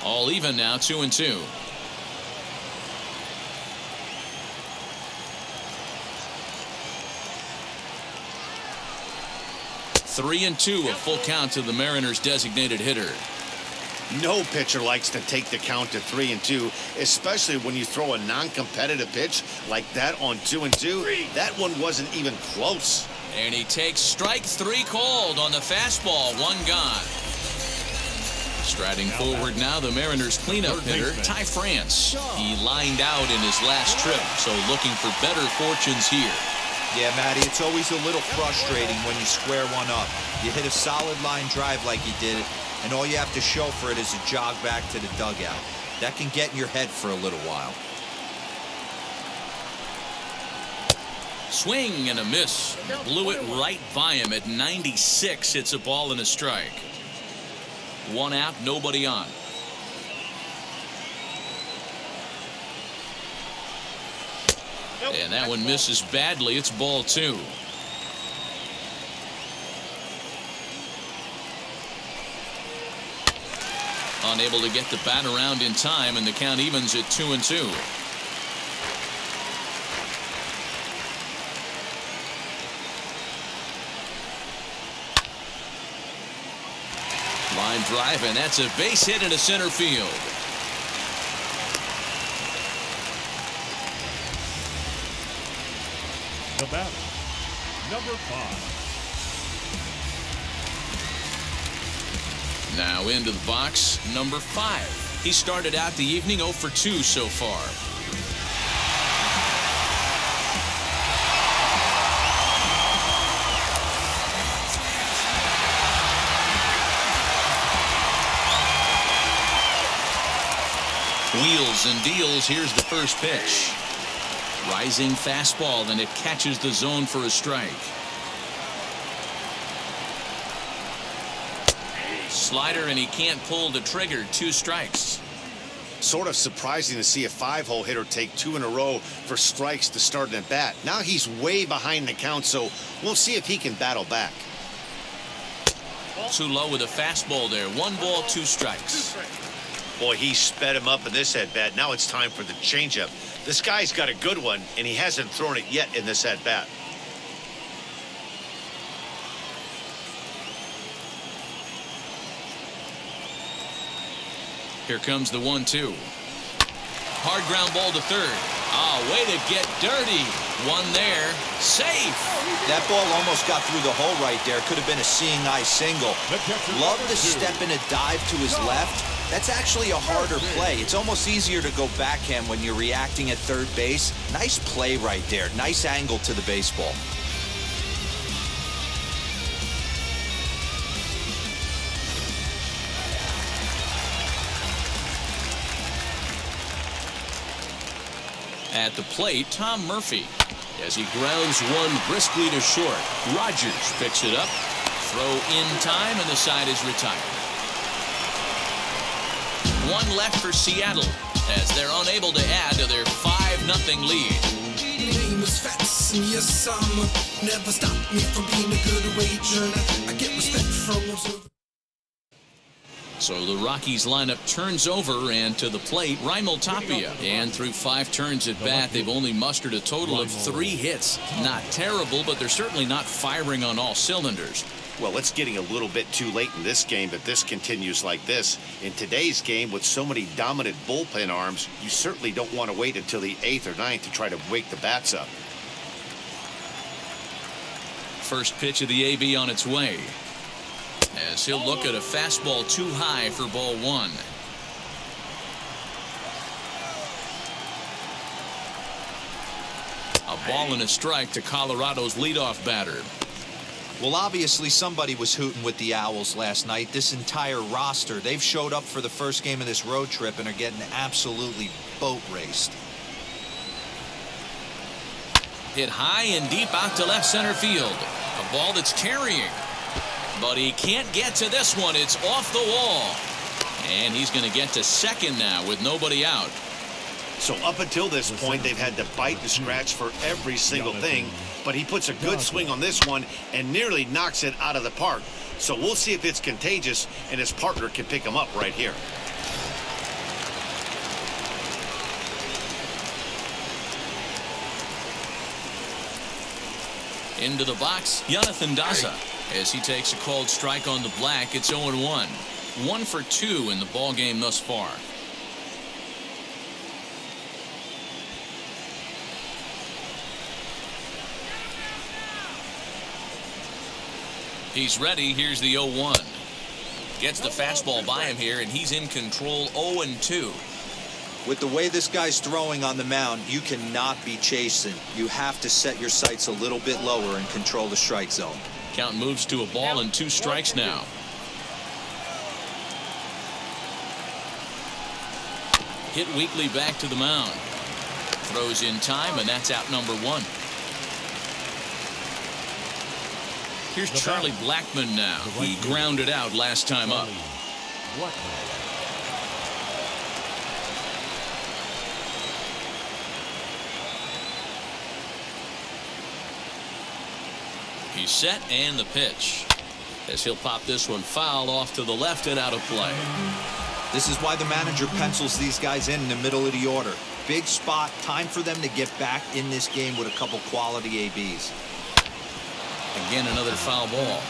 All even now, 2-2. Three and two, a full count to the Mariners' designated hitter. No pitcher likes to take the count to 3-2, especially when you throw a non-competitive pitch like that on 2-2. That one wasn't even close. And he takes strike three called on the fastball, one gone. Striding forward now, the Mariners' cleanup hitter, Ty France. He lined out in his last trip, so looking for better fortunes here. Yeah, Matty, it's always a little frustrating when you square one up. You hit a solid line drive like he did, and all you have to show for it is a jog back to the dugout. That can get in your head for a little while. Swing and a miss. Blew it right by him at 96. It's a ball and a strike. One out, nobody on. And that one misses badly. It's ball two. Unable to get the bat around in time, and the count evens at 2-2. Line drive, and that's a base hit into center field. The batter, number 5. Now into the box, number 5. He started out the evening 0 for 2 so far. Wheels and deals. Here's the first pitch. Rising fastball, and it catches the zone for a strike. Slider, and he can't pull the trigger. 2 strikes. Sort of surprising to see a 5-hole hitter take 2 in a row for strikes to start an at-bat. Now he's way behind the count, so we'll see if he can battle back. Too low with a fastball there. 1 ball, 2 strikes. Boy, he sped him up in this at-bat. Now it's time for the changeup. This guy's got a good one, and he hasn't thrown it yet in this at-bat. Here comes the 1-2. Hard ground ball to third. Oh, way to get dirty. One there. Safe. That ball almost got through the hole right there. Could have been a seeing eye single. Love the step in a dive to his left. That's actually a harder play. It's almost easier to go backhand when you're reacting at third base. Nice play right there. Nice angle to the baseball. At the plate, Tom Murphy, as he grounds one briskly to short. Rogers picks it up. Throw in time, and the side is retired. One left for Seattle, as they're unable to add to their 5-0 lead. Name is Flexen, yes, never stop me from being a good wager. I get respect from those. So the Rockies lineup turns over, and to the plate, Raimel Tapia. And through 5 turns at bat, they've only mustered a total of 3 hits. Not terrible, but they're certainly not firing on all cylinders. Well, it's getting a little bit too late in this game if this continues like this. In today's game, with so many dominant bullpen arms, you certainly don't want to wait until the 8th or 9th to try to wake the bats up. First pitch of the AB on its way, as he'll look at a fastball too high for ball 1. A ball and a strike to Colorado's leadoff batter. Well, obviously somebody was hooting with the Owls last night. This entire roster, they've showed up for the first game of this road trip and are getting absolutely boat raced. Hit high and deep out to left center field. A ball that's carrying. But he can't get to this one. It's off the wall. And he's going to get to second now with nobody out. So up until this point, they've had to bite and scratch for every single thing. But he puts a good swing on this one and nearly knocks it out of the park. So we'll see if it's contagious and his partner can pick him up right here. Into the box, Jonathan Daza, as he takes a called strike on the black. It's 0-1. 1 for 2 in the ball game thus far. He's ready. Here's the 0-1. Gets the fastball by him here, and he's in control. 0-2. With the way this guy's throwing on the mound, you cannot be chasing. You have to set your sights a little bit lower and control the strike zone. Count moves to a ball and 2 strikes now. Hit weakly back to the mound. Throws in time, and that's out number 1. Here's Charlie Blackmon now. He grounded out last time up. He's set, and the pitch, as he'll pop this one foul off to the left and out of play. This is why the manager pencils these guys in the middle of the order. Big spot, time for them to get back in this game with a couple quality ABs. Again, another foul ball.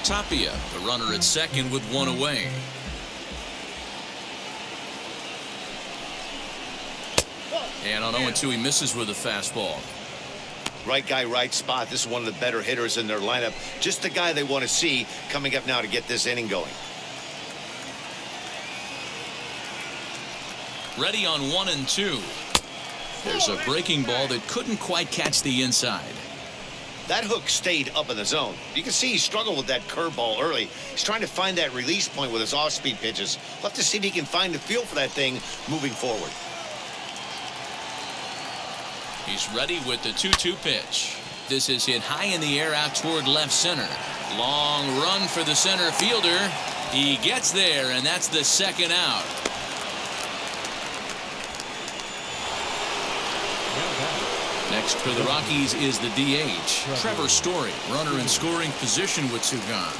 Tapia, the runner at second with 1 away. And on 0-2, he misses with a fastball. Right guy, right spot. This is one of the better hitters in their lineup. Just the guy they want to see coming up now to get this inning going. Ready on 1-2. There's a breaking ball that couldn't quite catch the inside. That hook stayed up in the zone. You can see he struggled with that curveball early. He's trying to find that release point with his off-speed pitches. We'll have to see if he can find the feel for that thing moving forward. He's ready with the 2-2 pitch. This is hit high in the air out toward left center. Long run for the center fielder. He gets there, and that's the second out. Next for the Rockies is the DH, Trevor Story, runner in scoring position with 2 gone.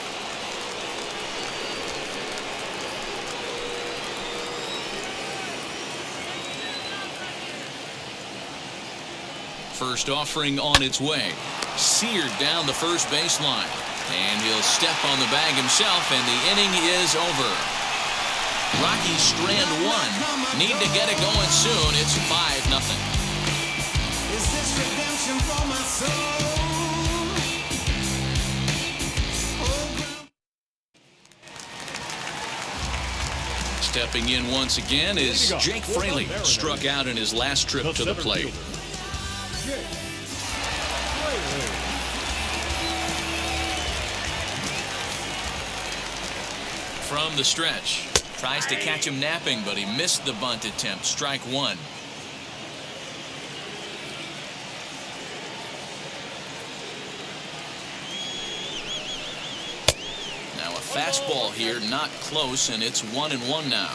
first offering on its way. Seared down the first baseline. And he'll step on the bag himself, and the inning is over. Rockies strand one. Need to get it going soon. It's 5-0. Is this redemption for my soul? Stepping in once again is Jake Freeland, struck out in his last trip to the plate. From the stretch, tries to catch him napping, but he missed the bunt attempt. Strike one. Now a fastball here, not close, and it's 1-1 now.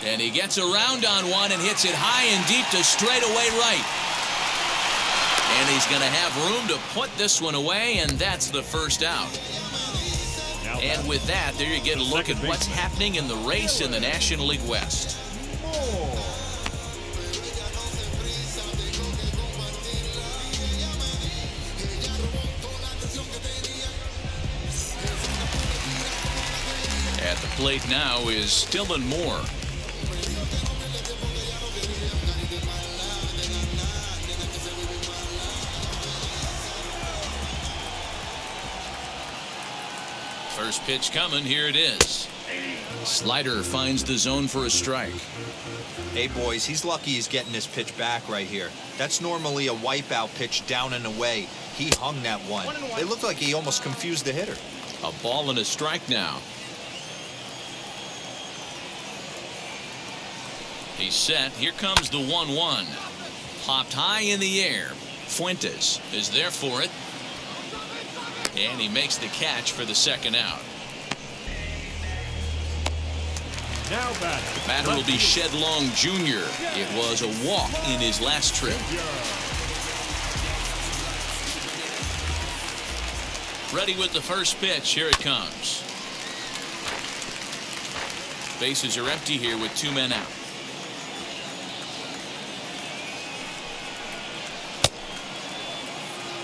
And he gets around on one and hits it high and deep to straightaway right. And he's going to have room to put this one away, and that's the first out. And with that, there you get a look at what's happening in the race in the National League West. At the plate now is Dylan Moore. First pitch coming, here it is. Slider finds the zone for a strike. Hey boys, he's lucky he's getting this pitch back right here. That's normally a wipeout pitch down and away. He hung that one. It looked like he almost confused the hitter. A ball and a strike now. He's set. Here comes the 1-1. Popped high in the air. Fuentes is there for it. And he makes the catch for the second out. Now batter will be Shed Long Jr. It was a walk in his last trip. Ready with the first pitch. Here it comes. Bases are empty here with 2 men out.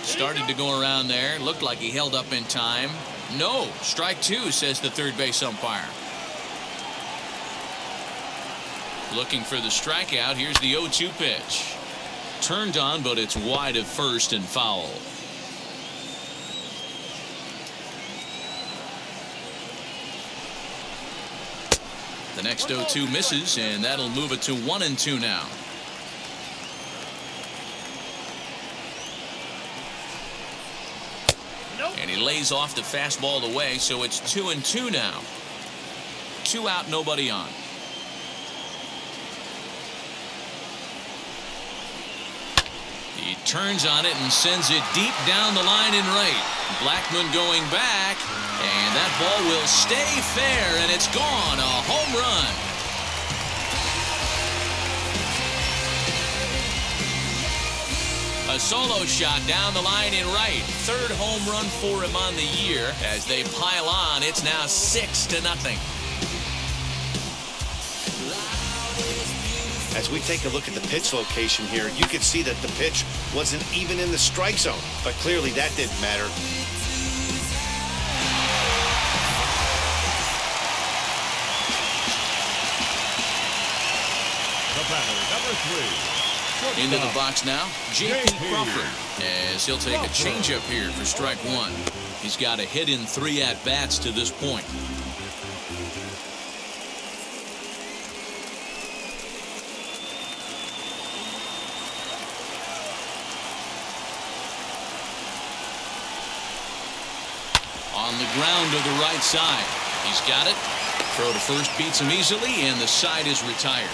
Started to go around there. Looked like he held up in time. No. Strike two, says the third base umpire. Looking for the strikeout. Here's the 0-2 pitch. Turned on, but it's wide of first and foul. The next 0-2 misses, and that'll move it to 1-2 now. And he lays off the fastball away, so it's 2-2 now. 2 out, nobody on. He turns on it and sends it deep down the line in right. Blackman going back, and that ball will stay fair, and it's gone. A home run. A solo shot down the line in right. Third home run for him on the year. As they pile on, it's now 6-0. As we take a look at the pitch location here, you can see that the pitch wasn't even in the strike zone, but clearly that didn't matter. The batter, number 3. Into the box now, J.P. Crawford, as he'll take a changeup here for strike one. He's got a hit in 3 at-bats to this point. On the ground to the right side. He's got it. Throw to first beats him easily, and the side is retired.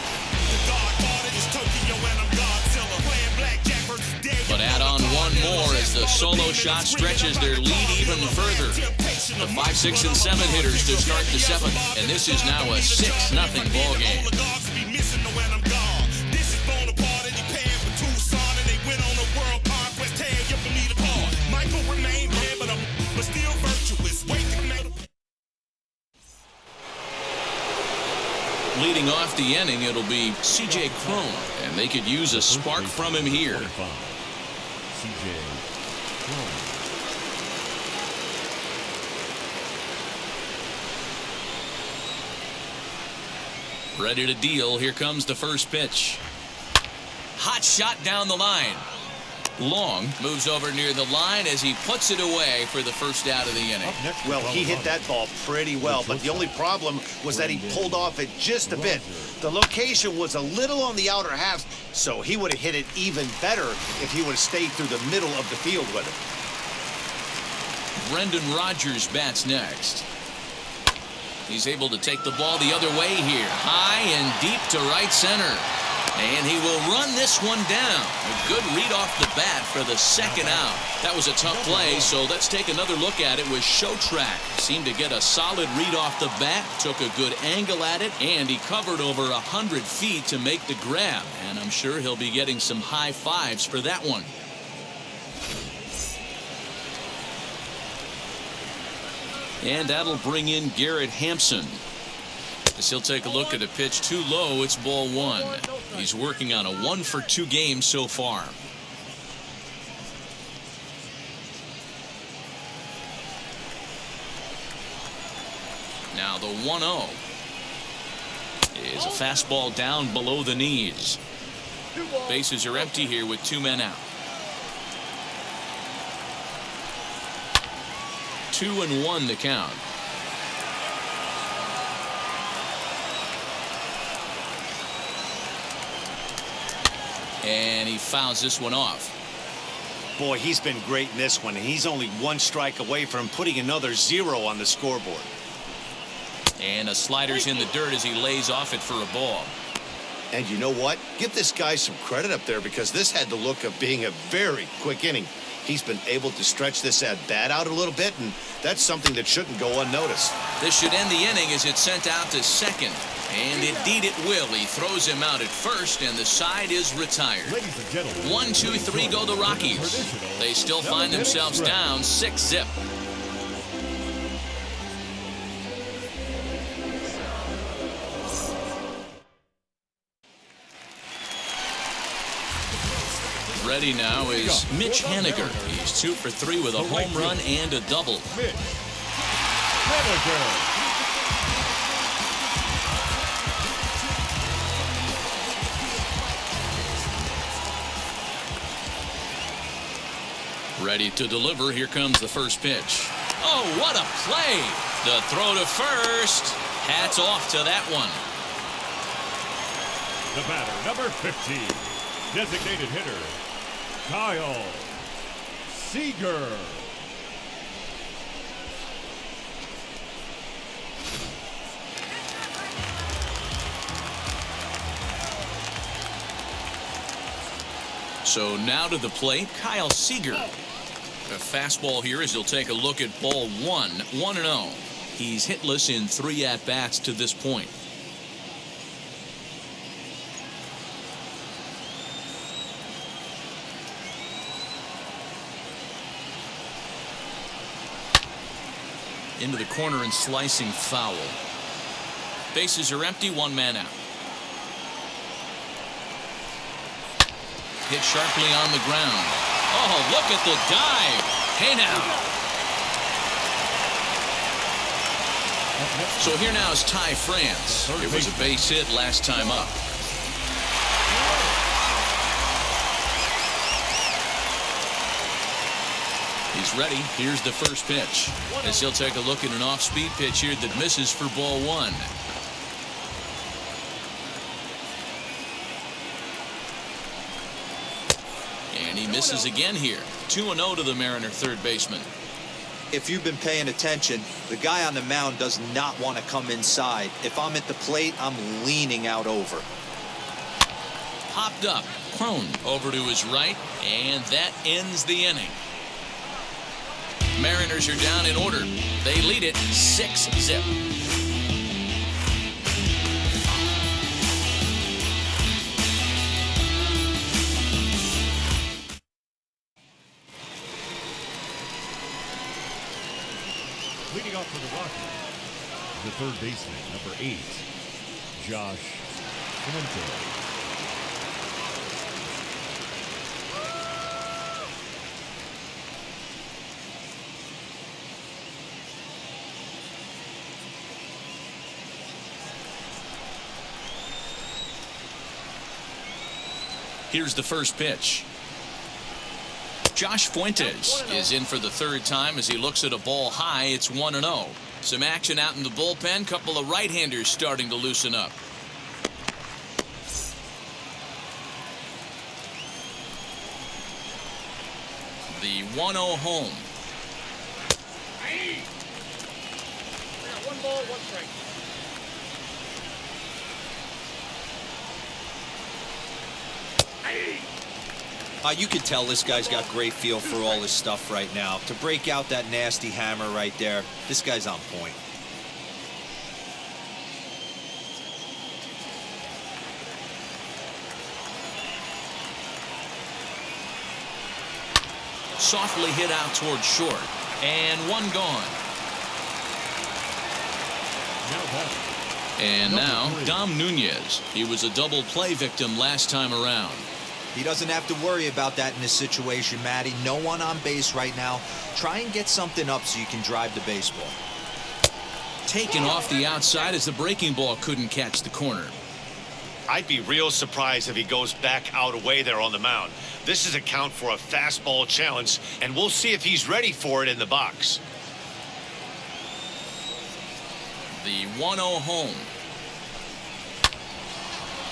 But add on one more as the solo shot stretches their lead even further. The 5, 6, and 7 hitters to start the 7th, and this is now a 6-0 ball game. Leading off the inning, it'll be C.J. Cron, and they could use a spark from him here. C.J. Cron. Ready to deal. Here comes the first pitch. Hot shot down the line. Long moves over near the line as he puts it away for the first out of the inning. Well, he hit that ball pretty well, but the only problem was that he pulled off it just a bit. The location was a little on the outer half, so he would have hit it even better if he would have stayed through the middle of the field with it. Brendan Rodgers bats next. He's able to take the ball the other way here. High and deep to right center. And he will run this one down. A good read off the bat for the second out. That was a tough play, so let's take another look at it with Show Track. Seemed to get a solid read off the bat, took a good angle at it, and he covered over 100 feet to make the grab. And I'm sure he'll be getting some high fives for that one. And that'll bring in Garrett Hampson. As he'll take a look at a pitch too low, it's ball one. He's working on a 1-for-2 game so far. Now the 1-0 is a fastball down below the knees. Bases are empty here with 2 men out. 2-1 the count. And he fouls this one off. Boy, he's been great in this one. He's only 1 strike away from putting another 0 on the scoreboard. And a slider's in the dirt as he lays off it for a ball. And you know what? Give this guy some credit up there, because this had the look of being a very quick inning. He's been able to stretch this at-bat out a little bit, and that's something that shouldn't go unnoticed. This should end the inning as it's sent out to second. And indeed it will. He throws him out at first, and the side is retired. 1, 2, 3 go the Rockies. They still find themselves down 6-0. Ready now is Mitch Haniger. He's 2 for 3 with a home run and a double. Mitch Haniger. Ready to deliver. Here comes the first pitch. Oh, what a play. The throw to first. Hats off to that one. The batter, number 15, designated hitter, Kyle Seager. So now to the plate, Kyle Seager. A fastball here as he'll take a look at ball 1, 1-0. He's hitless in 3 at-bats to this point. Into the corner and slicing foul. Bases are empty, 1 man out. Hit sharply on the ground. Oh, look at the dive. Hey now. So here now is Ty France. It was a base hit last time up. He's ready. Here's the first pitch. As he'll take a look at an off-speed pitch here that misses for ball 1. And he misses again here. 2-0 to the Mariner third baseman. If you've been paying attention, the guy on the mound does not want to come inside. If I'm at the plate, I'm leaning out over. Popped up. Cron over to his right, and that ends the inning. Mariners are down in order. They lead it 6-0. Leading off for the Rockies, the third baseman, number 8, Josh Fuente. Here's the first pitch. Josh Fuentes is in for the third time as he looks at a ball high. It's 1-0. Some action out in the bullpen. Couple of right-handers starting to loosen up. The 1-0 home. Hey! We got 1 ball, 1 strike. You can tell this guy's got great feel for all his stuff right now. To break out that nasty hammer right there, this guy's on point. Softly hit out towards short. And 1 gone. And now, Dom Nunez. He was a double play victim last time around. He doesn't have to worry about that in this situation, Matty. No one on base right now. Try and get something up so you can drive the baseball. Taken off the outside as the breaking ball couldn't catch the corner. I'd be real surprised if he goes back out away there on the mound. This is a count for a fastball challenge, and we'll see if he's ready for it in the box. The 1-0 home.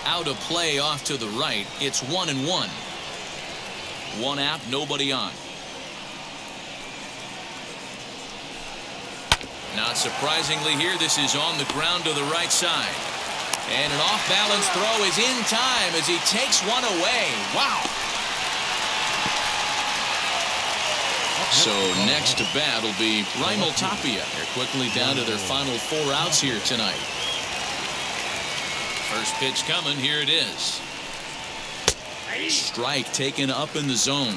Out of play off to the right. It's 1-1. 1 out, nobody on. Not surprisingly here, this is on the ground to the right side. And an off-balance throw is in time as he takes one away. Wow. So next to bat will be Raimel Tapia. They're quickly down to their final 4 outs here tonight. First pitch coming. Here it is. Strike taken up in the zone.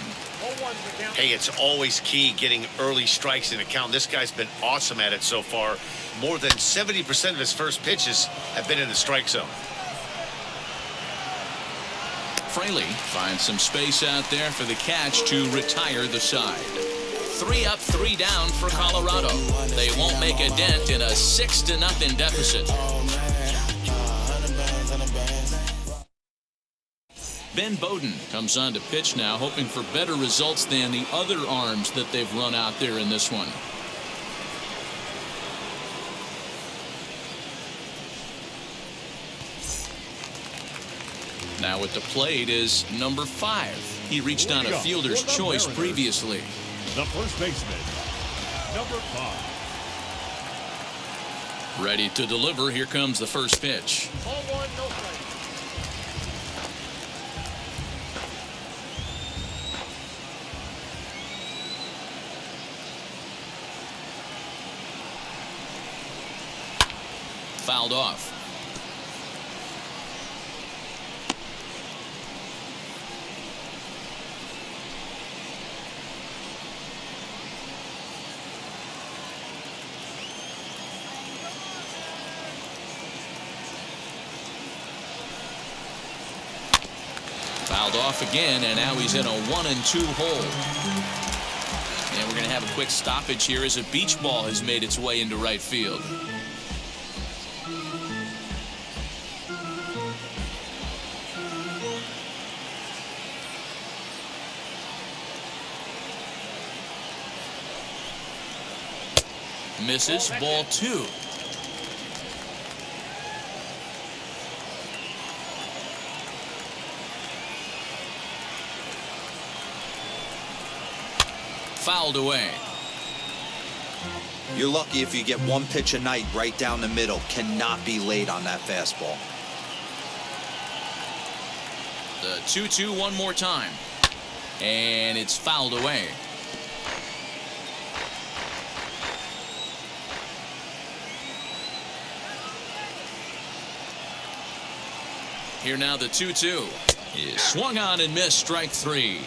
Hey, it's always key getting early strikes in a count. This guy's been awesome at it so far. More than 70% of his first pitches have been in the strike zone. Fraley finds some space out there for the catch to retire the side. 3 up, 3 down for Colorado. They won't make a dent in a 6-0 deficit. Ben Bowden comes on to pitch now, hoping for better results than the other arms that they've run out there in this one. Now at the plate is number 5. He reached on a fielder's choice previously. The first baseman, number 5. Ready to deliver. Here comes the first pitch. Ball 1, no strike. Fouled off. Fouled off again, and now he's in a 1-2 hole. And we're going to have a quick stoppage here as a beach ball has made its way into right field. Misses, ball 2. Fouled away. You're lucky if you get 1 pitch a night right down the middle. Cannot be late on that fastball. The 2-2 one more time. And it's fouled away. Here now the 2-2 is swung on and missed, strike 3.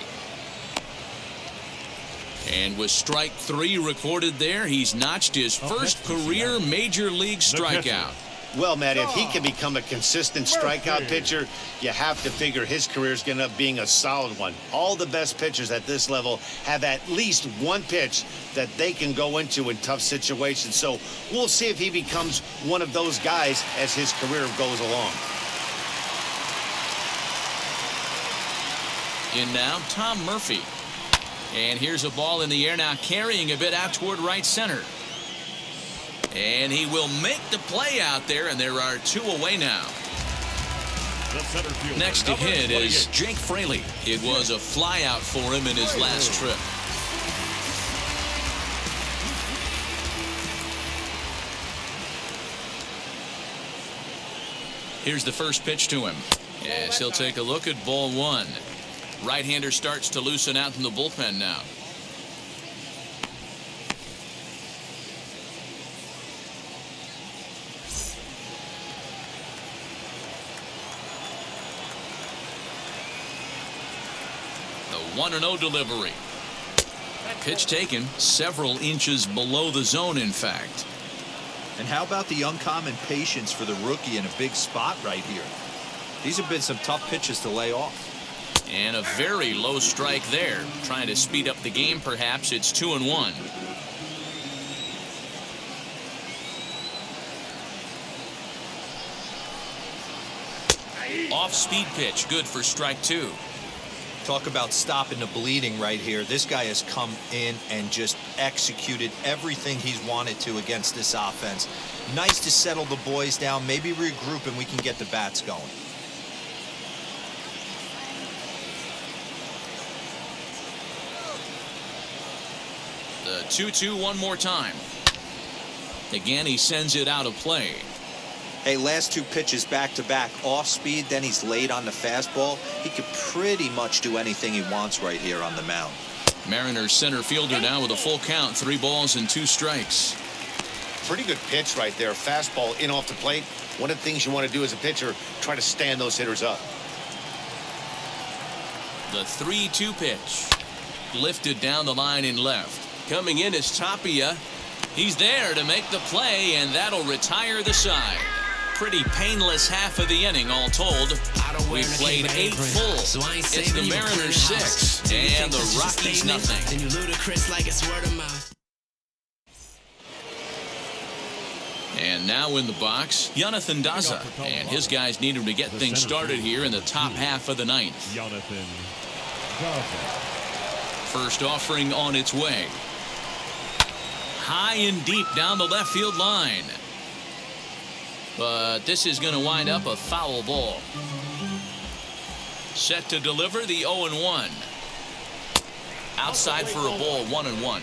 And with strike 3 recorded there, he's notched his first career major league strikeout. Well, Matt, if he can become a consistent strikeout pitcher, you have to figure his career is going to end up being a solid one. All the best pitchers at this level have at least one pitch that they can go into in tough situations. So we'll see if he becomes one of those guys as his career goes along. In now, Tom Murphy. And here's a ball in the air now, carrying a bit out toward right center. And he will make the play out there, and there are two away now. Next to hit is Jake Fraley. It was a fly out for him in his last trip. Here's the first pitch to him. Yes, he'll take a look at ball one. Right-hander starts to loosen out in the bullpen now. The 1-0 delivery. Pitch taken several inches below the zone, in fact. And how about the uncommon patience for the rookie in a big spot right here? These have been some tough pitches to lay off. And a very low strike there. Trying to speed up the game, perhaps. It's 2-1. Off-speed pitch, good for strike two. Talk about stopping the bleeding right here. This guy has come in and just executed everything he's wanted to against this offense. Nice to settle the boys down, maybe regroup, and we can get the bats going. The 2-2 one more time. Again, he sends it out of play. Hey, last two pitches back-to-back, off speed, then he's laid on the fastball. He could pretty much do anything he wants right here on the mound. Mariners center fielder now with a full count, 3 balls and 2 strikes. Pretty good pitch right there. Fastball in off the plate. One of the things you want to do as a pitcher, try to stand those hitters up. The 3-2 pitch. Lifted down the line in left. Coming in is Tapia. He's there to make the play, and that'll retire the side. Pretty painless half of the inning, all told. We've played 8 full. It's the Mariners 6 and the Rockies nothing. And now in the box, Jonathan Daza. And his guys need him to get things started here in the top half of the 9th. Jonathan Daza. First offering on its way. High and deep down the left field line. But this is going to wind up a foul ball. Set to deliver the 0-1. Outside for a ball, 1-1.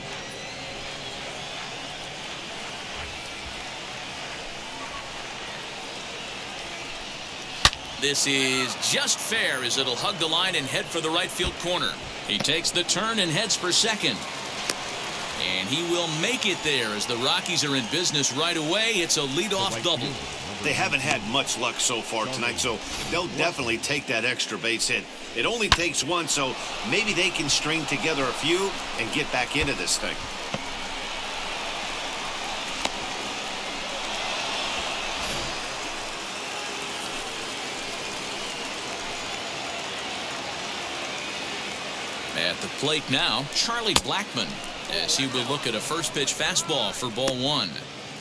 This is just fair as it'll hug the line and head for the right field corner. He takes the turn and heads for second. And he will make it there as the Rockies are in business right away. It's a leadoff double. They haven't had much luck so far tonight, so they'll definitely take that extra base hit. It only takes one, so maybe they can string together a few and get back into this thing. At the plate now, Charlie Blackmon, as he will look at a first pitch fastball for ball 1.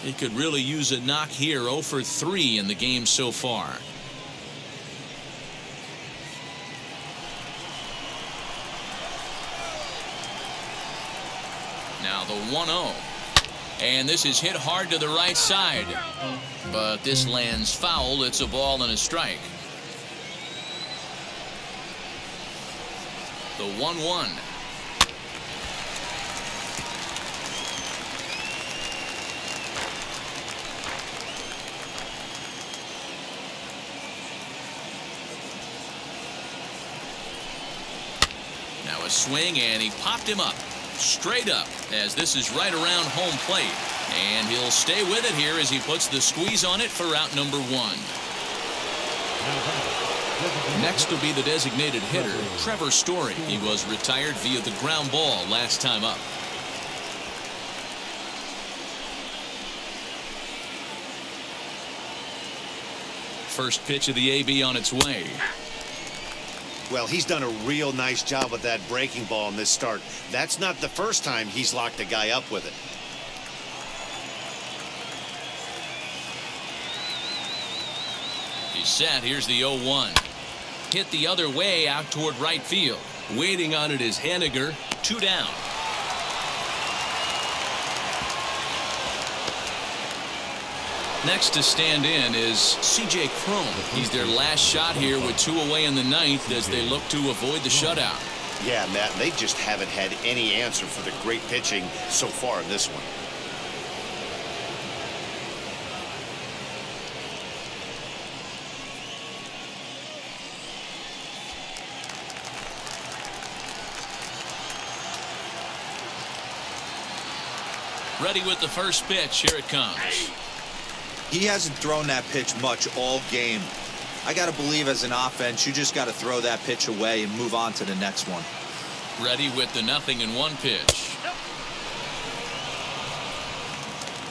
He could really use a knock here. 0 for 3 in the game so far. Now the 1-0. And this is hit hard to the right side. But this lands foul. It's a ball and a strike. The 1-1. Now a swing, and he popped him up. Straight up, as this is right around home plate. And he'll stay with it here as he puts the squeeze on it for out number 1. Next will be the designated hitter, Trevor Story. He was retired via the ground ball last time up. first pitch of the AB on its way. Well, he's done a real nice job with that breaking ball in this start. That's not the first time he's locked a guy up with it. He's set. Here's the 0-1. Hit the other way out toward right field. Waiting on it is Henniger. 2 down. Next to stand in is C.J. Cron. He's their last shot here with 2 away in the ninth as they look to avoid the shutout. Yeah, Matt, they just haven't had any answer for the great pitching so far in this one. Ready with the first pitch. Here it comes. He hasn't thrown that pitch much all game. I got to believe as an offense, you just got to throw that pitch away and move on to the next one. Ready with the 0-1 pitch.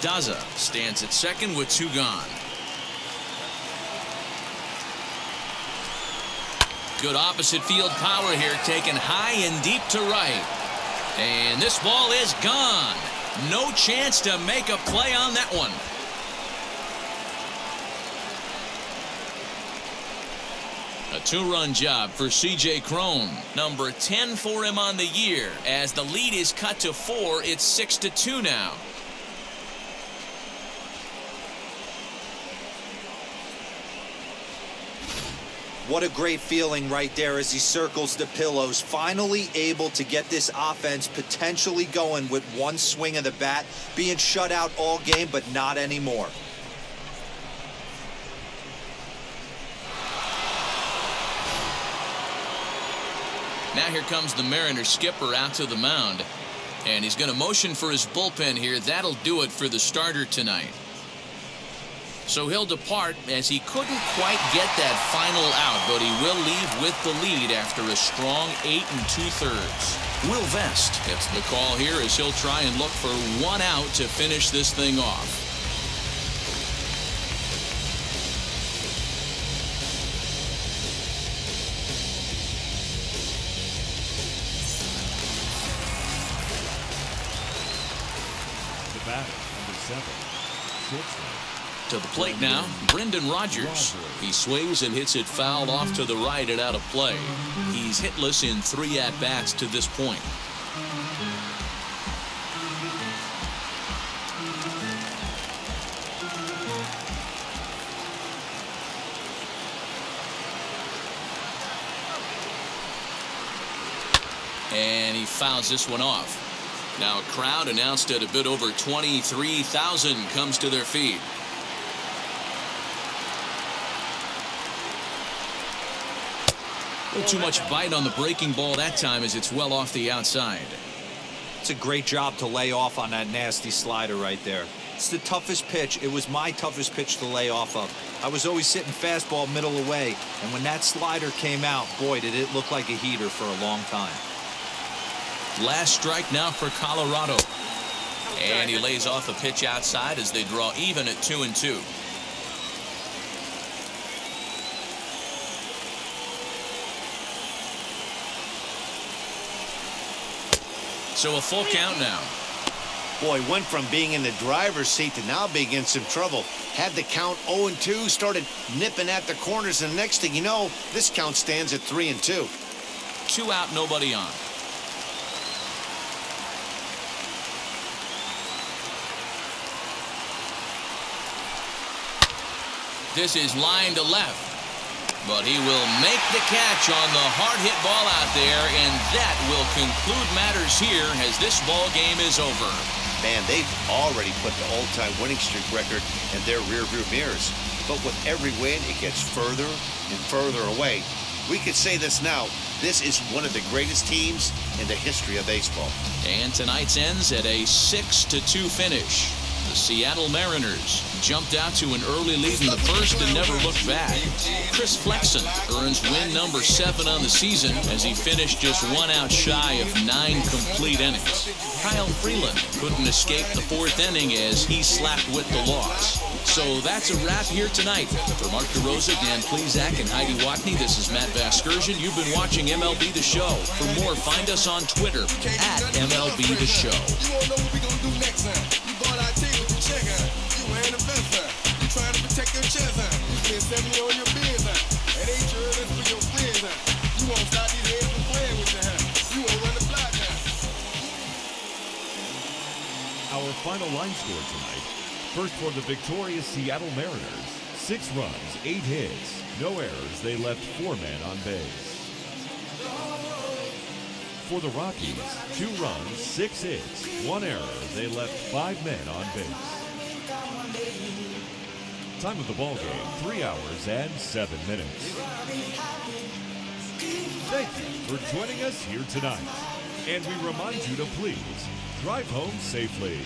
Daza stands at second with 2 gone. Good opposite field power here, taken high and deep to right. And this ball is gone. No chance to make a play on that one. A 2-run job for C.J. Cron. Number 10 for him on the year. As the lead is cut to 4, it's 6-2 now. What a great feeling right there as he circles the pillows. Finally able to get this offense potentially going with one swing of the bat. Being shut out all game, but not anymore. Now here comes the Mariners skipper out to the mound. And he's going to motion for his bullpen here. That'll do it for the starter tonight. So he'll depart as he couldn't quite get that final out, but he will leave with the lead after a strong 8 2/3. Will Vest gets the call here as he'll try and look for 1 out to finish this thing off. The batter, number 7, shortstop. To the plate now, Brendan Rodgers. He swings and hits it foul off to the right and out of play. He's hitless in 3 at-bats to this point. And he fouls this one off. Now a crowd announced at a bit over 23,000 comes to their feet. Too much bite on the breaking ball that time as it's well off the outside. It's a great job to lay off on that nasty slider right there. It's the toughest pitch. It was my toughest pitch to lay off of. I was always sitting fastball middle away, and when that slider came out, boy, did it look like a heater for a long time. Last strike now for Colorado. And he lays off a pitch outside as they draw even at 2-2. So a full count now. Boy, went from being in the driver's seat to now being in some trouble. Had the count 0-2, started nipping at the corners, and the next thing you know, this count stands at 3-2. 2 out, nobody on. This is line to left. But he will make the catch on the hard hit ball out there, and that will conclude matters here as this ball game is over. Man, they've already put the all-time winning streak record in their rearview mirrors. But with every win, it gets further and further away. We could say this now. This is one of the greatest teams in the history of baseball. And tonight's ends at a 6-2 finish. The Seattle Mariners jumped out to an early lead in the first and never looked back. Chris Flexen earns win number 7 on the season as he finished just 1 out shy of 9 complete innings. Kyle Freeland couldn't escape the 4th inning as he slapped with the loss. So that's a wrap here tonight. For Mark DeRosa, Dan Plezak, and Heidi Watney, this is Matt Vasgersian. You've been watching MLB The Show. For more, find us on Twitter at MLB The Show. You won't know what we gonna do next time. You bought our ticket, you check out. You ain't a best time. You trying to protect your chest, huh? You spend 70 on your biz, huh? It ain't sure that's for your friends, huh? You won't stop these heads from playing with you, huh? You won't run the block, huh? Our final line score tonight. First for the victorious Seattle Mariners, 6 runs, 8 hits, no errors. They left 4 men on base. For the Rockies, 2 runs, 6 hits, 1 error. They left 5 men on base. Time of the ball game, 3 hours and 7 minutes. Thank you for joining us here tonight. And we remind you to please drive home safely.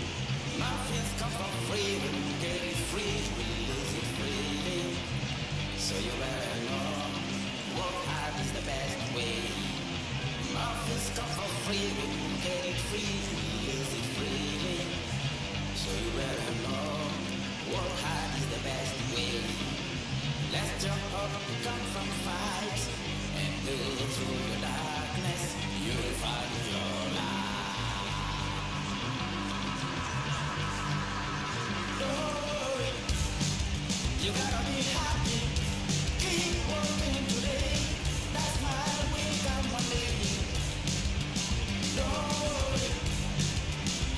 Let's jump up, come from fights, and do through the darkness. You'll find your light. You gotta be happy, keep working today. That's my way, come one day.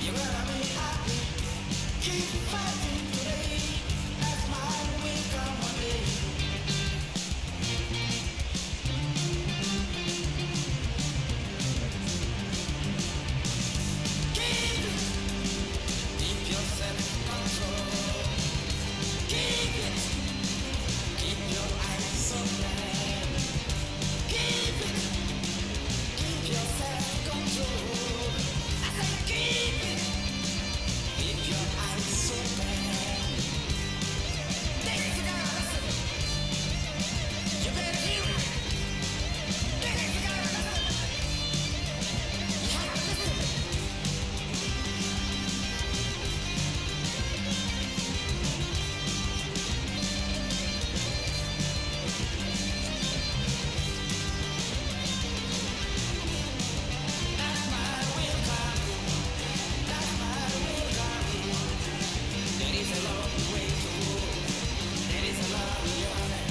You gotta be happy, keep fighting today. That's my way, come one day. Keep yourself control. Keep it. Keep your eyes open. Keep it. Keep yourself control. I say keep it. Keep your eyes open. Ladies and gentlemen, you better hear it. Ladies and gentlemen, you have to listen. That's my welcome. That's my welcome. There is a long way to go. There is a long journey.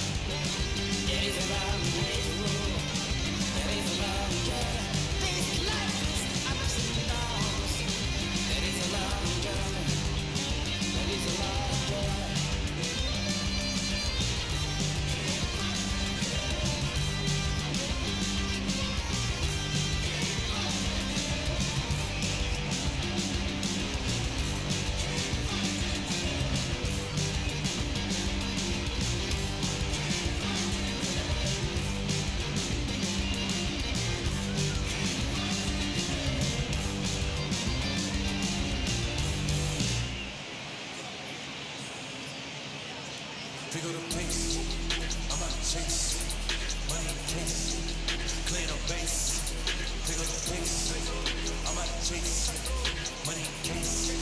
There is a long way to go. There is a long journey. This life is ups and downs. There is a long journey. There is a long journey. Pick up the pace, I'm out to chase. Money case, clear the base. Pick up the pace, I'm out to chase. Money case,